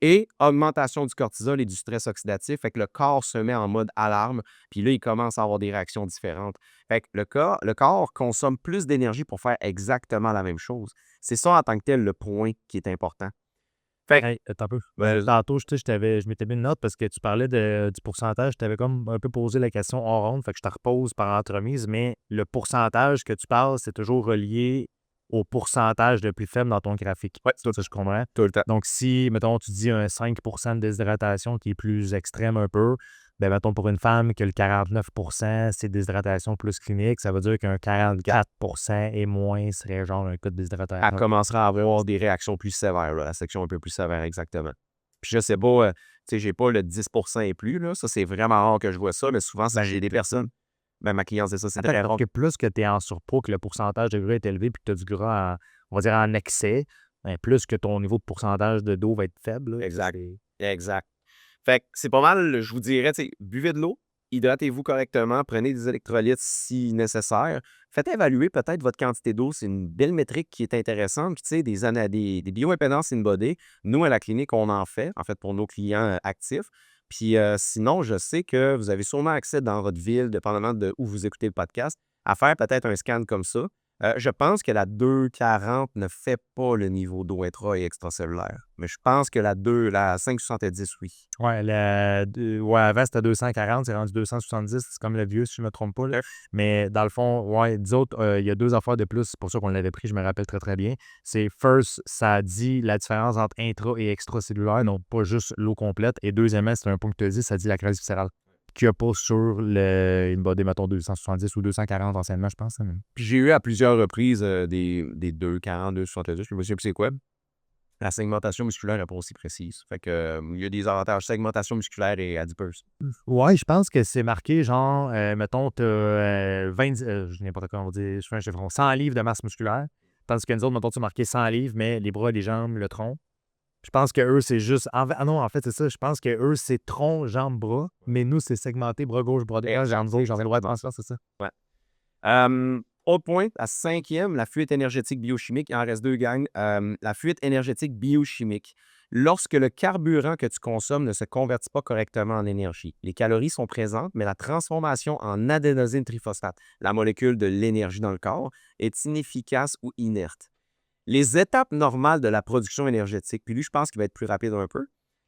Et augmentation du cortisol et du stress oxydatif, fait que le corps se met en mode alarme, puis là, il commence à avoir des réactions différentes. Fait que le corps consomme plus d'énergie pour faire exactement la même chose. C'est ça en tant que tel le point qui est important. Fait que, Hey, attends un peu. ben, Tantôt, je m'étais mis une note parce que tu parlais du pourcentage. Je t'avais comme un peu posé la question en ronde, fait que je te repose par entremise, mais le pourcentage que tu parles, c'est toujours relié au pourcentage le plus faible dans ton graphique. ouais, Ça, je comprends. tout le temps. Donc, si, mettons, tu dis un 5 de déshydratation qui est plus extrême un peu, ben mettons pour une femme que le 49 c'est déshydratation plus clinique, ça veut dire qu'un 44 et moins serait genre un cas de Elle déshydratation. commencera à avoir des réactions plus sévères, là, la section un peu plus sévère, exactement. Puis je sais pas, tu sais, j'ai pas le 10% et plus, là. Ça, c'est vraiment rare que je vois ça, mais souvent, si j'ai des personnes, ben ma cliente, c'est ça, c'est très rare. Que plus que tu es en surpoids, que le pourcentage de gras est élevé, puis que tu as du gras, on va dire, en excès, ben, plus que ton niveau de pourcentage d'eau va être faible. Là, Exact. Exact. Fait que c'est pas mal, je vous dirais, tu sais, buvez de l'eau, hydratez-vous correctement, prenez des électrolytes si nécessaire. Faites évaluer peut-être votre quantité d'eau. C'est une belle métrique qui est intéressante. Puis, tu sais, des bioimpedances in-body, nous, à la clinique, on en fait, pour nos clients actifs. Puis sinon, je sais que vous avez sûrement accès dans votre ville, dépendamment de où vous écoutez le podcast, à faire peut-être un scan comme ça. Je pense que la 240 ne fait pas le niveau d'eau intra et extracellulaire. Mais je pense que la 570, oui. Ouais, avant c'était 240, c'est rendu 270, c'est comme le vieux, si je ne me trompe pas. Là. Mais dans le fond, ouais, disons, il y a 2 affaires de plus, c'est pour ça qu'on l'avait pris, je me rappelle très très bien. C'est first, ça dit la différence entre intra et extracellulaire, donc pas juste l'eau complète. Et deuxièmement, c'est un point que tu as dit, ça dit la graisse viscérale. Qu'il n'y a pas sur le InBody, mettons 270 ou 240 anciennement, je pense. Puis j'ai eu à plusieurs reprises des 240, 270, je me souviens plus c'est quoi. La segmentation musculaire n'est pas aussi précise. Fait que il y a des avantages segmentation musculaire et adipeuse. Ouais, je pense que c'est marqué genre, mettons, tu as 20, je n'importe quoi, on va dire, je fais un chiffron, 100 livres de masse musculaire. Tandis que nous autres, mettons, tu as marqué 100 livres, mais les bras, les jambes, le tronc. Je pense que eux, c'est juste. Non, en fait, c'est ça. Je pense que eux, c'est tronc, jambes, bras. Mais nous, c'est segmenté, bras gauche, bras droit, jambes gauche, jambes droite. C'est ça. Ouais. Autre point, la 5e, la fuite énergétique biochimique. Il en reste 2 gangs. La fuite énergétique biochimique. lorsque le carburant que tu consommes ne se convertit pas correctement en énergie. Les calories sont présentes, mais la transformation en adénosine triphosphate, la molécule de l'énergie dans le corps, est inefficace ou inerte. Les étapes normales de la production énergétique, puis lui, je pense qu'il va être plus rapide un peu.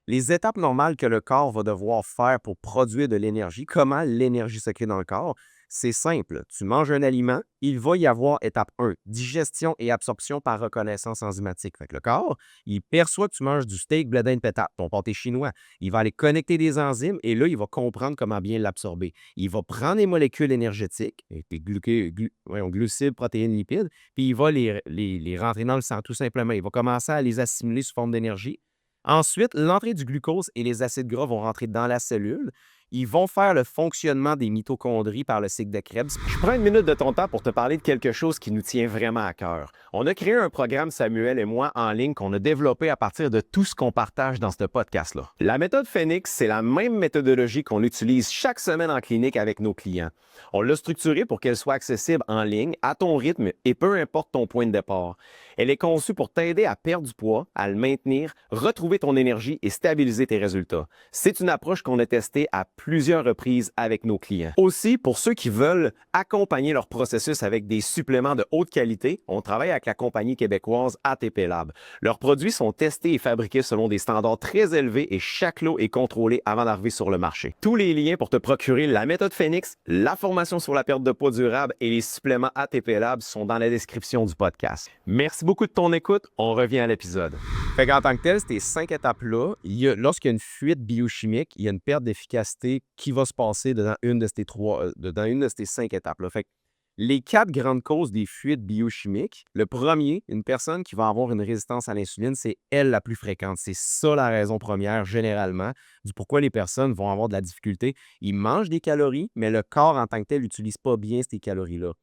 Les étapes normales que le corps va devoir faire pour produire de l'énergie, comment l'énergie se crée dans le corps, c'est simple. Tu manges un aliment, il va y avoir étape 1, digestion et absorption par reconnaissance enzymatique. Fait que le corps, il perçoit que tu manges du steak, blé d'Inde, pétate, ton pâté chinois. Il va aller connecter des enzymes et là, il va comprendre comment bien l'absorber. Il va prendre les molécules énergétiques, les glucides, protéines, lipides, puis il va les rentrer dans le sang, tout simplement. Il va commencer à les assimiler sous forme d'énergie. Ensuite, l'entrée du glucose et les acides gras vont rentrer dans la cellule. Ils vont faire le fonctionnement des mitochondries par le cycle de Krebs. Je prends une minute de ton temps pour te parler de quelque chose qui nous tient vraiment à cœur. On a créé un programme, Samuel et moi, en ligne qu'on a développé à partir de tout ce qu'on partage dans ce podcast-là. La méthode Phoenix, c'est la même méthodologie qu'on utilise chaque semaine en clinique avec nos clients. On l'a structurée pour qu'elle soit accessible en ligne, à ton rythme et peu importe ton point de départ. Elle est conçue pour t'aider à perdre du poids, à le maintenir, retrouver ton énergie et stabiliser tes résultats. C'est une approche qu'on a testée à plusieurs reprises avec nos clients. Aussi, pour ceux qui veulent accompagner leur processus avec des suppléments de haute qualité, on travaille avec la compagnie québécoise ATP Lab. Leurs produits sont testés et fabriqués selon des standards très élevés et chaque lot est contrôlé avant d'arriver sur le marché. Tous les liens pour te procurer la méthode Phoenix, la formation sur la perte de poids durable et les suppléments ATP Lab sont dans la description du podcast. Merci beaucoup de ton écoute. On revient à l'épisode. Fait qu'en tant que tel, ces 5 étapes-là, lorsqu'il y a une fuite biochimique, il y a une perte d'efficacité qui va se passer dans une de ces 5 étapes-là. Fait que les 4 grandes causes des fuites biochimiques, le premier, une personne qui va avoir une résistance à l'insuline, c'est elle la plus fréquente. C'est ça la raison première, généralement, du pourquoi les personnes vont avoir de la difficulté. Ils mangent des calories, mais le corps en tant que tel n'utilise pas bien ces calories-là.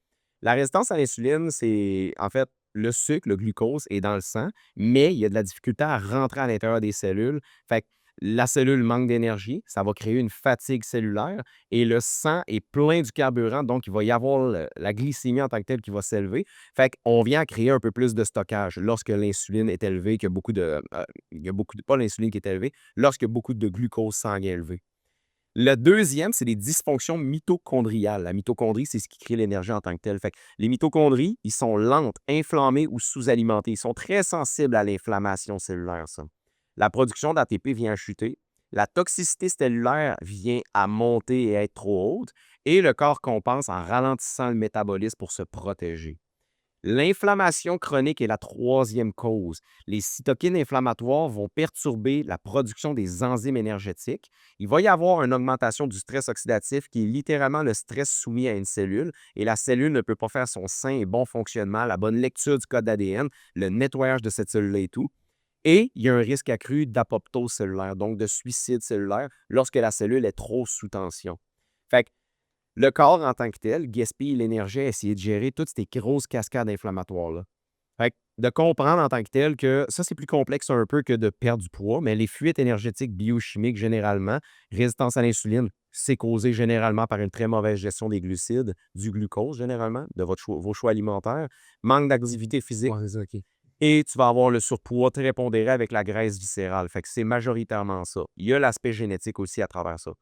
La résistance à l'insuline, c'est en fait le sucre, le glucose est dans le sang, mais il y a de la difficulté à rentrer à l'intérieur des cellules. Fait que la cellule manque d'énergie, ça va créer une fatigue cellulaire et le sang est plein du carburant, donc il va y avoir la glycémie en tant que telle qui va s'élever. Fait qu'on vient à créer un peu plus de stockage lorsque l'insuline est élevée, qu'il y a pas l'insuline qui est élevée, lorsque y a beaucoup de glucose sanguin élevé. Le deuxième, c'est les dysfonctions mitochondriales. La mitochondrie, c'est ce qui crée l'énergie en tant que telle. Fait que les mitochondries, ils sont lentes, inflammées ou sous-alimentées. Ils sont très sensibles à l'inflammation cellulaire, ça. La production d'ATP vient à chuter. La toxicité cellulaire vient à monter et à être trop haute. Et le corps compense en ralentissant le métabolisme pour se protéger. L'inflammation chronique est la troisième cause. Les cytokines inflammatoires vont perturber la production des enzymes énergétiques. Il va y avoir une augmentation du stress oxydatif qui est littéralement le stress soumis à une cellule et la cellule ne peut pas faire son sain et bon fonctionnement, la bonne lecture du code ADN, le nettoyage de cette cellule et tout. Et il y a un risque accru d'apoptose cellulaire, donc de suicide cellulaire, lorsque la cellule est trop sous tension. Fait que le corps, en tant que tel, gaspille l'énergie à essayer de gérer toutes ces grosses cascades inflammatoires-là. Fait que de comprendre en tant que tel que ça, c'est plus complexe un peu que de perdre du poids, mais les fuites énergétiques biochimiques, généralement, résistance à l'insuline, c'est causé généralement par une très mauvaise gestion des glucides, du glucose, généralement, de vos choix alimentaires, manque d'activité physique. Ouais, c'est ça, OK. Et tu vas avoir le surpoids très pondéré avec la graisse viscérale. Fait que c'est majoritairement ça. Il y a l'aspect génétique aussi à travers ça.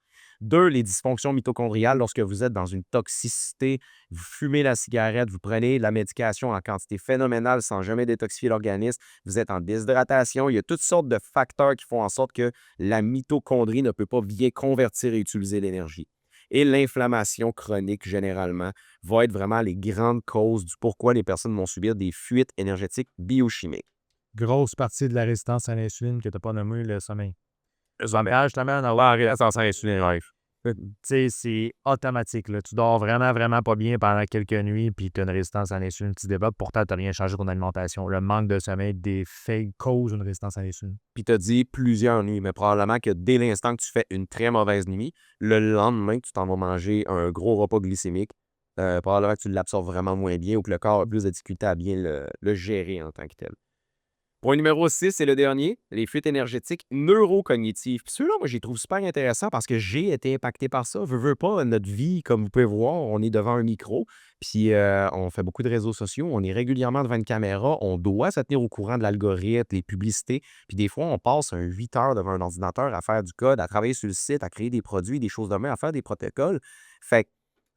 2, les dysfonctions mitochondriales. Lorsque vous êtes dans une toxicité, vous fumez la cigarette, vous prenez la médication en quantité phénoménale sans jamais détoxifier l'organisme, vous êtes en déshydratation. Il y a toutes sortes de facteurs qui font en sorte que la mitochondrie ne peut pas bien convertir et utiliser l'énergie. Et l'inflammation chronique, généralement, va être vraiment les grandes causes du pourquoi les personnes vont subir des fuites énergétiques biochimiques. Grosse partie de la résistance à l'insuline que tu n'as pas nommé, le sommeil. Le sommeil, justement, avoir la résistance à l'insuline, ouais. Tu sais, c'est automatique, là. Tu dors vraiment, vraiment pas bien pendant quelques nuits, puis tu as une résistance à l'insuline qui se développe. Pourtant, tu n'as rien changé dans ton alimentation. Le manque de sommeil cause une résistance à l'insuline. Puis tu as dit plusieurs nuits, mais probablement que dès l'instant que tu fais une très mauvaise nuit, le lendemain, tu t'en vas manger un gros repas glycémique, probablement que tu l'absorbes vraiment moins bien ou que le corps a plus de difficulté à bien le gérer en tant que tel. Point numéro 6, c'est le dernier, les fuites énergétiques neurocognitives. Puis ceux-là, moi, je les trouve super intéressants parce que j'ai été impacté par ça. Veux pas, notre vie, comme vous pouvez voir, on est devant un micro, puis on fait beaucoup de réseaux sociaux, on est régulièrement devant une caméra, on doit se tenir au courant de l'algorithme, les publicités, puis des fois, on passe 8 heures devant un ordinateur à faire du code, à travailler sur le site, à créer des produits, des choses de même, à faire des protocoles. Fait que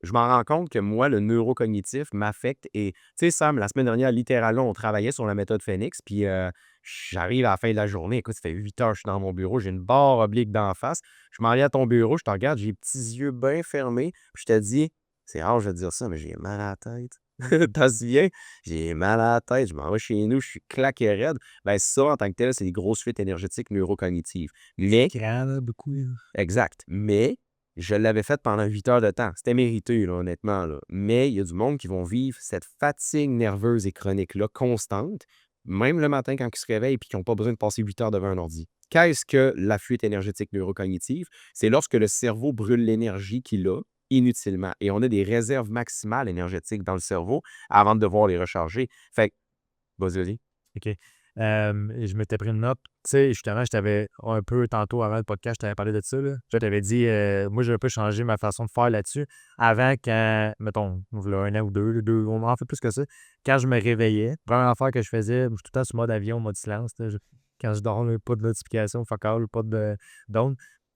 je m'en rends compte que moi, le neurocognitif m'affecte et tu sais, Sam, la semaine dernière, littéralement, on travaillait sur la méthode Phoenix, puis j'arrive à la fin de la journée, écoute, ça fait 8 heures, je suis dans mon bureau, j'ai une barre oblique d'en face. Je m'en viens à ton bureau, je te regarde, j'ai les petits yeux bien fermés, puis je te dis, c'est rare, je vais te dire ça, mais j'ai mal à la tête. T'en souviens? J'ai mal à la tête, je m'en vais chez nous, je suis claqué raide. Ben, ça, en tant que tel, c'est des grosses fuites énergétiques neurocognitives. Mais Écran, là, beaucoup. Là. exact. Mais je l'avais fait pendant 8 heures de temps. C'était mérité, là, honnêtement. Là. Mais il y a du monde qui vont vivre cette fatigue nerveuse et chronique-là constante, même le matin quand ils se réveillent et qui n'ont pas besoin de passer 8 heures devant un ordi. Qu'est-ce que la fuite énergétique neurocognitive? C'est lorsque le cerveau brûle l'énergie qu'il a inutilement. Et on a des réserves maximales énergétiques dans le cerveau avant de devoir les recharger. Fait que, vas-y. OK. Je m'étais pris une note. Tu sais, justement, je t'avais un peu, tantôt, avant le podcast, je t'avais parlé de ça. Là. Je t'avais dit, moi, j'ai un peu changé ma façon de faire là-dessus. Avant, quand, mettons, voilà, un an ou deux, on en fait plus que ça. Quand je me réveillais, première affaire que je faisais, je suis tout le temps sur mode avion, mode silence. Là. Quand je dors, là, pas de notification, fuck all, pas de d'onde.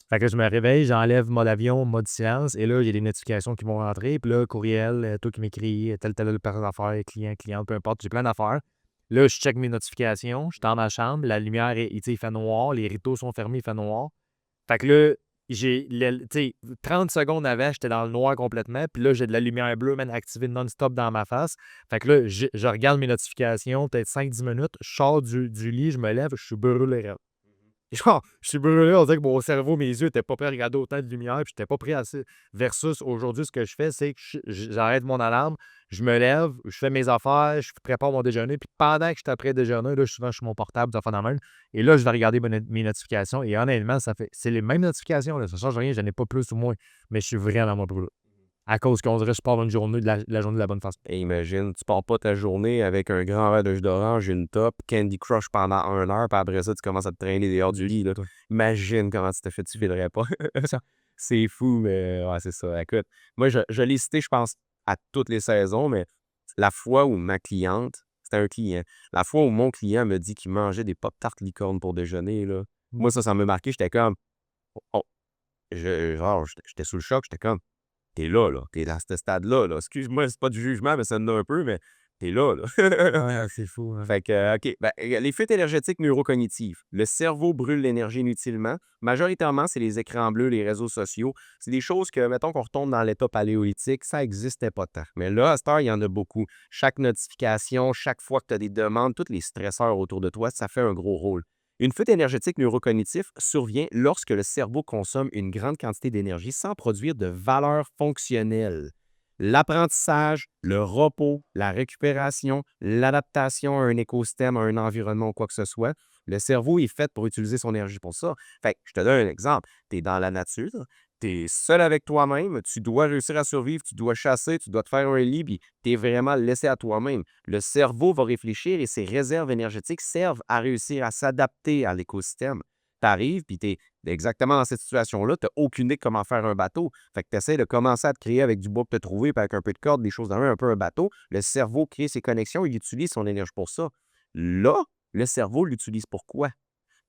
Fait que je me réveille, j'enlève mode avion, mode silence, et là, il y a des notifications qui vont rentrer. Puis là, courriel, toi qui m'écris, telle personne d'affaires, client, cliente, peu importe, j'ai plein d'affaires. Là, je check mes notifications, je suis dans ma chambre, la lumière, il fait noir, les rideaux sont fermés, il fait noir. Fait que là, j'ai, tu sais, 30 secondes avant, j'étais dans le noir complètement, puis là, j'ai de la lumière bleue, man, activée non-stop dans ma face. Fait que là, je regarde mes notifications, peut-être 5-10 minutes, je sors du lit, je me lève, je suis brûlé raide. Genre, je suis brûlé, on dirait que mon cerveau, mes yeux n'étaient pas prêts à regarder autant de lumière, puis j'étais pas prêt à ça. Versus aujourd'hui, ce que je fais, c'est que j'arrête mon alarme, je me lève, je fais mes affaires, je prépare mon déjeuner, puis pendant que je suis après déjeuner, là, souvent, je suis sur mon portable, des affaires dans la main, et là, je vais regarder mes notifications, et honnêtement, c'est les mêmes notifications, là, ça change rien, je n'en ai pas plus ou moins, mais je suis vraiment brûlé. À cause qu'on dirait que je pars une journée la journée de la bonne façon. Et imagine, tu pars pas ta journée avec un grand verre de jus d'orange, une top, Candy Crush pendant 1 heure, puis après ça, tu commences à te traîner dehors du lit. Là. Toi. Imagine comment tu te fait, tu filerais pas. Ça. C'est fou, mais ouais, c'est ça. Écoute, moi, je l'ai cité, je pense, à toutes les saisons, mais la fois où ma cliente, c'était un client, la fois où mon client me dit qu'il mangeait des Pop-Tarts licorne pour déjeuner, là, moi, ça m'a marqué. J'étais comme, oh, genre, j'étais sous le choc, j'étais comme, t'es là. T'es dans ce stade-là, là. Excuse-moi, c'est pas du jugement, mais ça en a un peu, mais t'es là, là. Ouais, c'est fou. Hein. Fait que, OK. Ben, les fuites énergétiques neurocognitives. Le cerveau brûle l'énergie inutilement. Majoritairement, c'est les écrans bleus, les réseaux sociaux. C'est des choses que, mettons qu'on retombe dans l'état paléolithique, ça n'existait pas tant. Mais là, à cette heure, il y en a beaucoup. Chaque notification, chaque fois que tu as des demandes, tous les stresseurs autour de toi, ça fait un gros rôle. Une fuite énergétique neurocognitive survient lorsque le cerveau consomme une grande quantité d'énergie sans produire de valeur fonctionnelle. L'apprentissage, le repos, la récupération, l'adaptation à un écosystème, à un environnement ou quoi que ce soit, le cerveau est fait pour utiliser son énergie pour ça. Fait que je te donne un exemple. Tu es dans la nature, tu es seul avec toi-même, tu dois réussir à survivre, tu dois chasser, tu dois te faire un lit, puis tu es vraiment laissé à toi-même. Le cerveau va réfléchir et ses réserves énergétiques servent à réussir à s'adapter à l'écosystème. Tu arrives, puis tu es exactement dans cette situation-là, tu n'as aucune idée de comment faire un bateau. Fait que tu essaies de commencer à te créer avec du bois que tu as trouvé, puis avec un peu de corde, des choses dans un peu un bateau. Le cerveau crée ses connexions, il utilise son énergie pour ça. Là, le cerveau l'utilise pour quoi?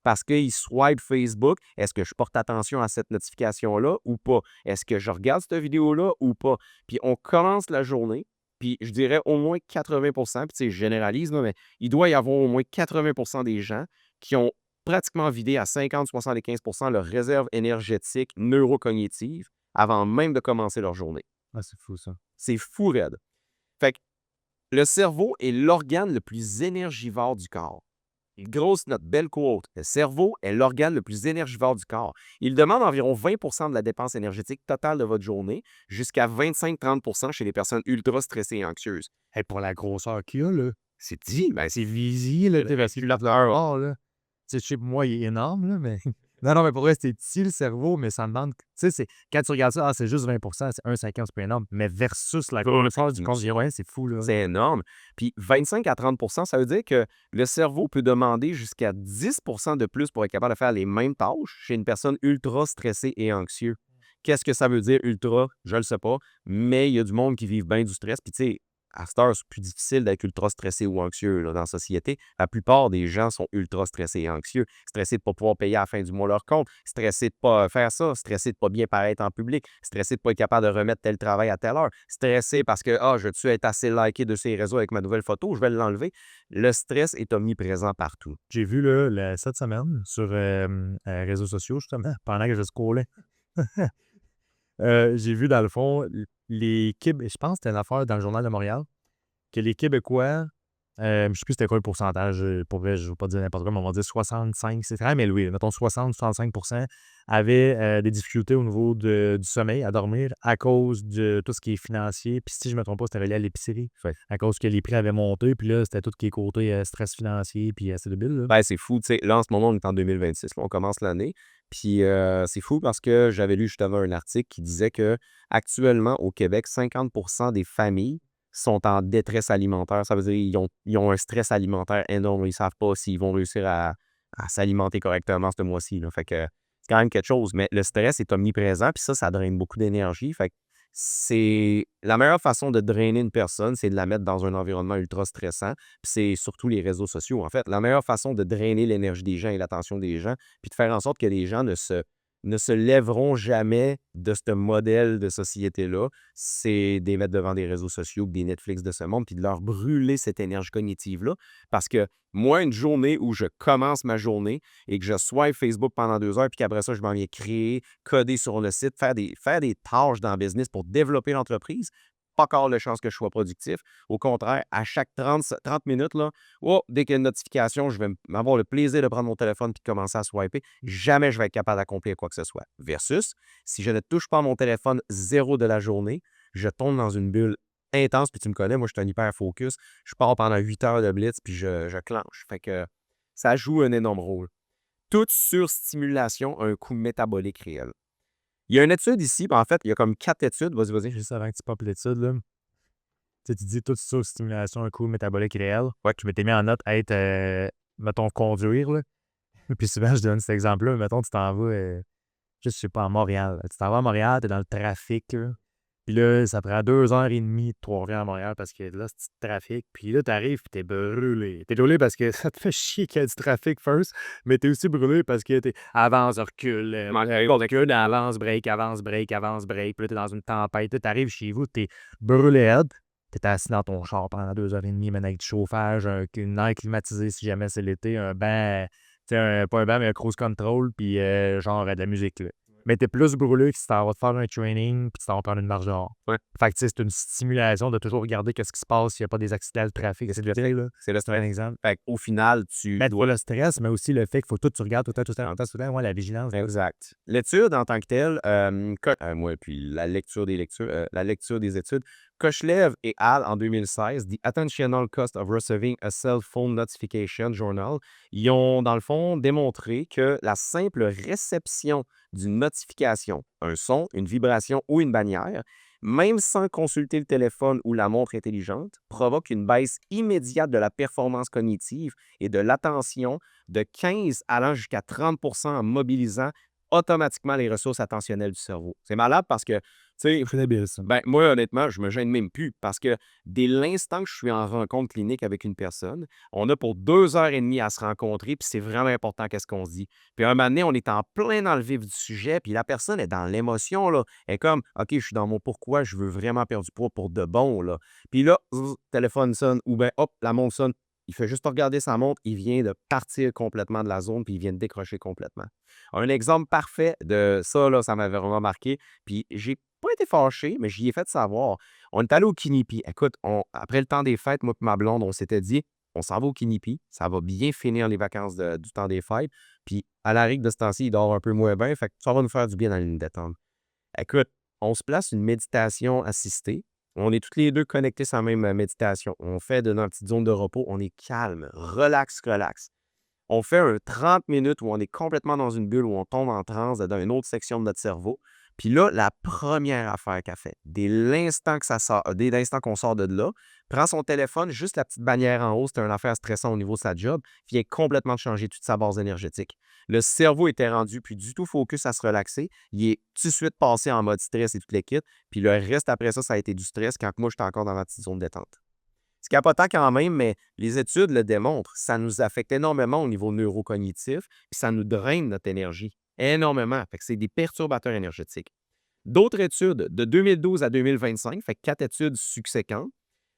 Parce qu'il swipe Facebook, est-ce que je porte attention à cette notification-là ou pas? Est-ce que je regarde cette vidéo-là ou pas? Puis on commence la journée, puis je dirais au moins 80 puis tu sais, je généralise, là, mais il doit y avoir au moins 80 des gens qui ont pratiquement vidé à 50-75 leur réserve énergétique neurocognitive avant même de commencer leur journée. Ah, c'est fou, ça. C'est fou raide. Fait que le cerveau est l'organe le plus énergivore du corps. Grosse note, belle quote. Le cerveau est l'organe le plus énergivore du corps. Il demande environ 20 de la dépense énergétique totale de votre journée, jusqu'à 25-30 chez les personnes ultra stressées et anxieuses. Hey, pour la grosseur qu'il y a, là, C'est dit, ben c'est visible, là, tu sais, parce qu'il lave dehors, là. Tu sais, je sais, pour moi, il est énorme, là, mais Non, non, mais pour vrai, c'est petit le cerveau, mais ça demande. Tu sais, quand tu regardes ça, c'est juste 20%, c'est 1,50, c'est pas énorme. Mais versus la croissance du compte giron, c'est fou, là. C'est énorme. Puis 25 à 30 ça veut dire que le cerveau peut demander jusqu'à 10 de plus pour être capable de faire les mêmes tâches chez une personne ultra stressée et anxieuse. Qu'est-ce que ça veut dire ultra? Je le sais pas, mais il y a du monde qui vit bien du stress. Puis tu sais, à cette heure, c'est plus difficile d'être ultra stressé ou anxieux là, dans la société. La plupart des gens sont ultra stressés et anxieux. Stressés de ne pas pouvoir payer à la fin du mois leur compte, stressés de ne pas faire ça, stressés de ne pas bien paraître en public, stressés de ne pas être capable de remettre tel travail à telle heure, stressés parce que je veux-tu être assez liké de ces réseaux avec ma nouvelle photo, je vais l'enlever. Le stress est omniprésent partout. J'ai vu là, cette semaine sur les réseaux sociaux, justement, pendant que je scrollais. J'ai vu dans le fond, les je pense que c'était une affaire dans le Journal de Montréal, que les Québécois, je ne sais plus c'était quoi le pourcentage, pour vrai, je ne veux pas dire n'importe quoi, mais on va dire 65, c'est quand même élevé, mettons 60-65% avaient des difficultés au niveau du sommeil, à dormir, à cause de tout ce qui est financier. Puis si je ne me trompe pas, c'était relié à l'épicerie, Ouais. à cause que les prix avaient monté, puis là, c'était tout ce qui est côté stress financier, puis c'est débile, là. Ben, c'est fou, tu sais. Là, en ce moment, on est en 2026, là, on commence l'année. Puis c'est fou parce que j'avais lu justement un article qui disait que actuellement au Québec, 50 des familles sont en détresse alimentaire. Ça veut dire qu'ils ont un stress alimentaire énorme. Ils ne savent pas s'ils vont réussir à s'alimenter correctement ce mois-ci, là. Fait que c'est quand même quelque chose. Mais le stress est omniprésent, puis ça draine beaucoup d'énergie. Fait que c'est la meilleure façon de drainer une personne, c'est de la mettre dans un environnement ultra stressant. Puis c'est surtout les réseaux sociaux, en fait. La meilleure façon de drainer l'énergie des gens et l'attention des gens, puis de faire en sorte que les gens ne se lèveront jamais de ce modèle de société-là, c'est de les mettre devant des réseaux sociaux, des Netflix de ce monde, puis de leur brûler cette énergie cognitive-là. Parce que moi, une journée où je commence ma journée et que je swipe Facebook pendant 2 heures, puis qu'après ça, je m'en viens créer, coder sur le site, faire des tâches dans le business pour développer l'entreprise, pas encore de chance que je sois productif. Au contraire, à chaque 30 minutes, là, dès qu'il y a une notification, je vais avoir le plaisir de prendre mon téléphone et de commencer à swiper. Jamais je vais être capable d'accomplir quoi que ce soit. Versus, si je ne touche pas à mon téléphone zéro de la journée, je tombe dans une bulle intense. Puis tu me connais, moi, je suis un hyper focus. Je pars pendant 8 heures de blitz, puis je clenche. Fait que ça joue un énorme rôle. Toute surstimulation a un coût métabolique réel. Il y a une étude ici, en fait, il y a comme 4 études. Vas-y, vas-y. Juste avant que tu popes l'étude, là. Tu sais, tu dis toute stimulation, un coût métabolique réel. Ouais. Je m'étais mis en note à être, mettons, conduire, là. Puis souvent, je donne cet exemple-là. Mettons, tu t'en vas, je sais pas, à Montréal. Tu t'en vas à Montréal, tu es dans le trafic, là. Puis là, ça prend 2 heures et demie de Trois-Rivières à Montréal parce que là, c'est du trafic. Puis là, tu arrives et t'es brûlé. T'es brûlé parce que ça te fait chier qu'il y a du trafic first, mais t'es aussi brûlé parce que t'es avance, recule, recule, avance, break, avance, break, avance, break. Puis là, t'es dans une tempête. Là, t'arrives chez vous, t'es brûlé head. T'es assis dans ton char pendant 2 heures et demie, même avec du chauffage, une air climatisée si jamais c'est l'été, un banc, tu sais, pas un banc, mais un cruise control, puis genre de la musique, là. Mais t'es plus brûlé que si t'en vas te faire un training puis tu t'en vas prendre une marche dehors. Ouais. Fait que tu sais, c'est une stimulation de toujours regarder qu'est-ce qui se passe s'il n'y a pas des accidents de trafic. C'est le stress, là. C'est le C'est un stress. exemple. Fait qu'au final, tu Mais dois. le stress, mais aussi le fait qu'il faut tout, tu regardes tout le temps, ouais, la vigilance. Exact. L'étude en tant que telle, moi, puis la lecture des études, Kochlev et Al, en 2016, The Attentional Cost of Receiving a Cell Phone Notification Journal, ils ont, dans le fond, démontré que la simple réception d'une notification, un son, une vibration ou une bannière, même sans consulter le téléphone ou la montre intelligente, provoque une baisse immédiate de la performance cognitive et de l'attention de 15 allant jusqu'à 30 en mobilisant automatiquement les ressources attentionnelles du cerveau. C'est malade parce que, tu sais, C'est débile, ça. ben, moi, honnêtement, je me gêne même plus parce que dès l'instant que je suis en rencontre clinique avec une personne, on a pour 2 heures et demie à se rencontrer, puis c'est vraiment important qu'est-ce qu'on se dit. Puis un moment donné, on est en plein dans le vif du sujet, puis la personne est dans l'émotion, là. Elle est comme, OK, je suis dans mon pourquoi, je veux vraiment perdre du poids pour de bon, là. Puis là, téléphone sonne, ou bien, hop, la montre sonne. Il fait juste regarder sa montre, il vient de partir complètement de la zone, puis il vient de décrocher complètement. Un exemple parfait de ça, là, ça m'avait vraiment marqué. Puis j'ai pas été fâché, mais j'y ai fait savoir. On est allé au Kinipi. Écoute, après le temps des fêtes, moi et ma blonde, on s'était dit, on s'en va au Kinipi. Ça va bien finir les vacances du temps des fêtes. Puis à la règle de ce temps-ci, il dort un peu moins bien. Fait que ça va nous faire du bien dans une détente. Écoute, on se place une méditation assistée. On est tous les deux connectés sur la même méditation. On fait de notre petite zone de repos. On est calme, relax, relax. On fait un 30 minutes où on est complètement dans une bulle, où on tombe en transe dans une autre section de notre cerveau. Puis là, la première affaire qu'elle fait, dès l'instant que ça sort, dès l'instant qu'on sort de là, prend son téléphone, juste la petite bannière en haut, c'est une affaire stressante au niveau de sa job, vient complètement changer toute sa base énergétique. Le cerveau était rendu plus du tout focus à se relaxer. Il est tout de suite passé en mode stress et toute l'équipe. Puis le reste après ça, ça a été du stress quand moi, j'étais encore dans ma petite zone de détente. C'est capotant quand même, mais les études le démontrent. Ça nous affecte énormément au niveau neurocognitif, puis ça nous draine notre énergie. Énormément. Fait que c'est des perturbateurs énergétiques. D'autres études de 2012 à 2025, fait 4 études subséquentes,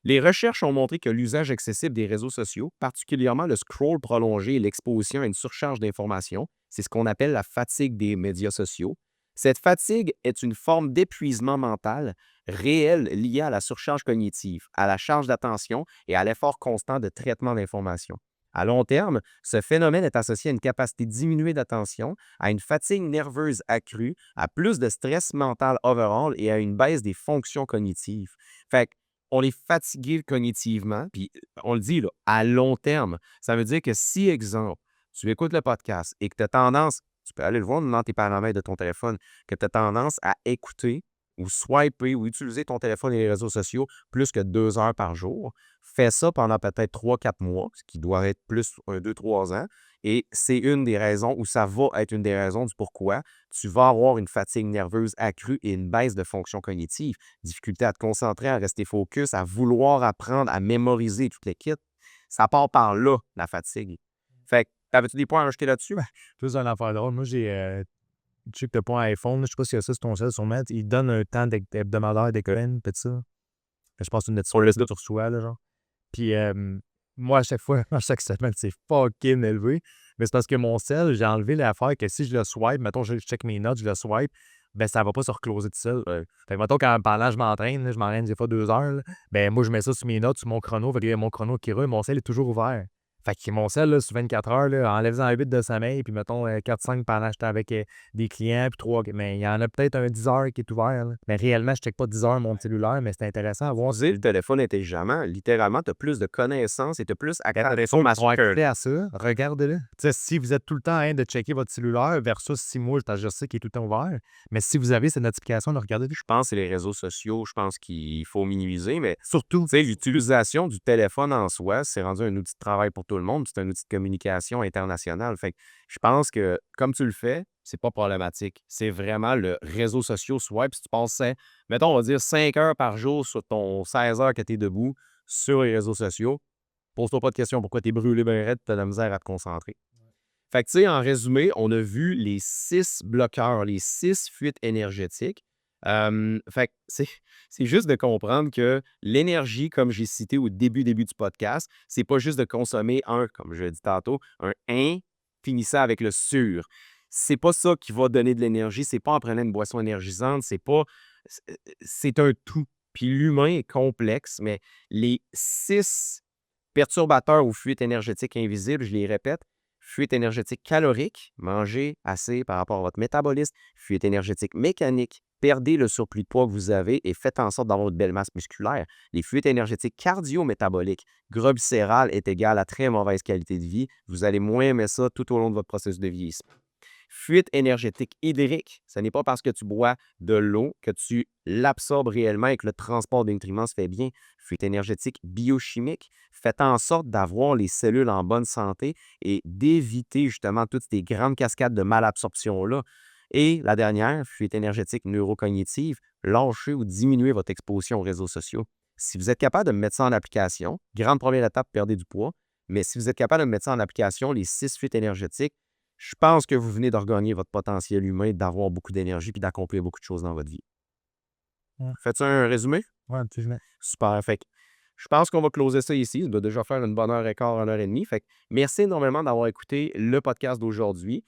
les recherches ont montré que l'usage excessif des réseaux sociaux, particulièrement le scroll prolongé et l'exposition à une surcharge d'informations, c'est ce qu'on appelle la fatigue des médias sociaux. Cette fatigue est une forme d'épuisement mental réel lié à la surcharge cognitive, à la charge d'attention et à l'effort constant de traitement d'informations. À long terme, ce phénomène est associé à une capacité diminuée d'attention, à une fatigue nerveuse accrue, à plus de stress mental overall et à une baisse des fonctions cognitives. Fait on est fatigué cognitivement, puis on le dit là, à long terme. Ça veut dire que si, exemple, tu écoutes le podcast et que tu as tendance, tu peux aller le voir dans tes paramètres de ton téléphone, que tu as tendance à écouter ou swiper ou utiliser ton téléphone et les réseaux sociaux plus que 2 heures par jour, fais ça pendant peut-être 3, 4 mois, ce qui doit être plus 2, 3 ans. Et c'est une des raisons, ou ça va être une des raisons du pourquoi tu vas avoir une fatigue nerveuse accrue et une baisse de fonction cognitive, difficulté à te concentrer, à rester focus, à vouloir apprendre, à mémoriser toute l'équipe. Ça part par là, la fatigue. Fait que, t'avais-tu des points à rajouter là-dessus? Plus une affaire drôle. Moi, tu sais que t'as pas un iPhone, là, je sais pas s'il y a ça sur ton cell, sûrement. Il donne un temps hebdomadaire d'école, peut-être ça. Je pense que c'est une On notification laisse que tu reçois, là, genre. Puis moi, à chaque fois, à chaque semaine, c'est fucking élevé. Mais c'est parce que mon cell, j'ai enlevé l'affaire que si je le swipe, mettons, je check mes notes, je le swipe, ben ça va pas se recloser tout seul. Fait que mettons, pendant que je m'entraîne, là, je m'entraîne des fois 2 heures, là, ben moi, je mets ça sur mes notes, sur mon chrono, fait que mon chrono qui roule, mon cell est toujours ouvert. Fait que mon cell, là, sur 24 heures, là, enlève-en 8 de sommeil, puis mettons 4-5 pendant que j'étais avec des clients, puis 3. Mais il y en a peut-être un 10 heures qui est ouvert. Là. Mais réellement, je ne check pas 10 heures mon cellulaire, mais c'est intéressant à voir. Utiliser le téléphone intelligemment, littéralement, tu as plus de connaissances et tu as plus accès à Pour l'information que... accès à ça, regardez-le. Tu sais, si vous êtes tout le temps en train de checker votre cellulaire versus si moi, je sais qu'il est tout le temps ouvert, mais si vous avez cette notification, regardez-le. Je pense que c'est les réseaux sociaux, je pense qu'il faut minimiser, mais Surtout, tu sais, l'utilisation du téléphone en soi, c'est rendu un outil de travail pour tout le monde, c'est un outil de communication internationale. Fait que je pense que comme tu le fais, c'est pas problématique. C'est vraiment le réseau social swipe. Si tu passais, mettons, on va dire 5 heures par jour sur ton 16 heures que tu es debout sur les réseaux sociaux, pose-toi pas de questions pourquoi tu es brûlé ben raide, tu as de la misère à te concentrer. Fait que, tu sais, en résumé, on a vu les 6 bloqueurs, les 6 fuites énergétiques. Fait que c'est juste de comprendre que l'énergie, comme j'ai cité au début du podcast, c'est pas juste de consommer un, comme je l'ai dit tantôt, un finissant avec le sur. C'est pas ça qui va donner de l'énergie, c'est pas en prenant une boisson énergisante, c'est pas. C'est un tout. Puis l'humain est complexe, mais les 6 perturbateurs ou fuites énergétiques invisibles, je les répète, fuite énergétique calorique, mangez assez par rapport à votre métabolisme, fuite énergétique mécanique, perdez le surplus de poids que vous avez et faites en sorte d'avoir une belle masse musculaire. Les fuites énergétiques cardio-métaboliques, gras viscéral est égal à très mauvaise qualité de vie. Vous allez moins aimer ça tout au long de votre processus de vieillissement. Fuite énergétique hydrique, ce n'est pas parce que tu bois de l'eau que tu l'absorbes réellement et que le transport des nutriments se fait bien. Fuite énergétique biochimique, faites en sorte d'avoir les cellules en bonne santé et d'éviter justement toutes ces grandes cascades de malabsorption-là. Et la dernière, fuite énergétique neurocognitive, lâchez ou diminuez votre exposition aux réseaux sociaux. Si vous êtes capable de mettre ça en application, grande première étape, perdez du poids, mais si vous êtes capable de mettre ça en application, les 6 fuites énergétiques, je pense que vous venez de regagner votre potentiel humain, d'avoir beaucoup d'énergie et d'accomplir beaucoup de choses dans votre vie. ouais, Faites-tu un résumé? ouais, absolument. Super. Fait que je pense qu'on va closer ça ici. Ça doit déjà faire une bonne heure et quart, 1 heure et demie. Fait que merci énormément d'avoir écouté le podcast d'aujourd'hui.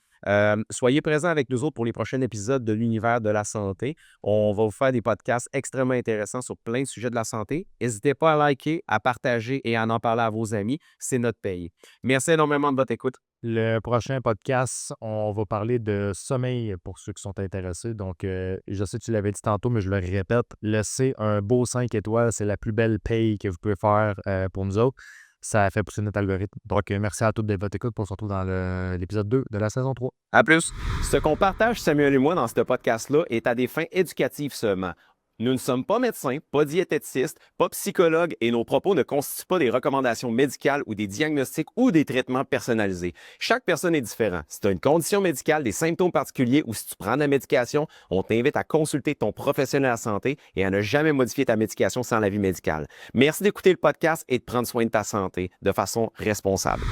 Soyez présents avec nous autres pour les prochains épisodes de l'univers de la santé. On va vous faire des podcasts extrêmement intéressants sur plein de sujets de la santé. N'hésitez pas à liker, à partager et à en parler à vos amis. C'est notre paye. Merci énormément de votre écoute. Le prochain podcast, on va parler de sommeil pour ceux qui sont intéressés. Donc, je sais que tu l'avais dit tantôt, mais je le répète, laissez un beau 5 étoiles. C'est la plus belle paye que vous pouvez faire pour nous autres. ça fait pousser notre algorithme. Donc, merci à tous de votre écoute. On se retrouve dans l'épisode 2 de la saison 3. À plus. Ce qu'on partage, Samuel et moi, dans ce podcast-là, est à des fins éducatives seulement. Nous ne sommes pas médecins, pas diététistes, pas psychologues et nos propos ne constituent pas des recommandations médicales ou des diagnostics ou des traitements personnalisés. Chaque personne est différente. Si tu as une condition médicale, des symptômes particuliers ou si tu prends de la médication, on t'invite à consulter ton professionnel de la santé et à ne jamais modifier ta médication sans l'avis médical. Merci d'écouter le podcast et de prendre soin de ta santé de façon responsable.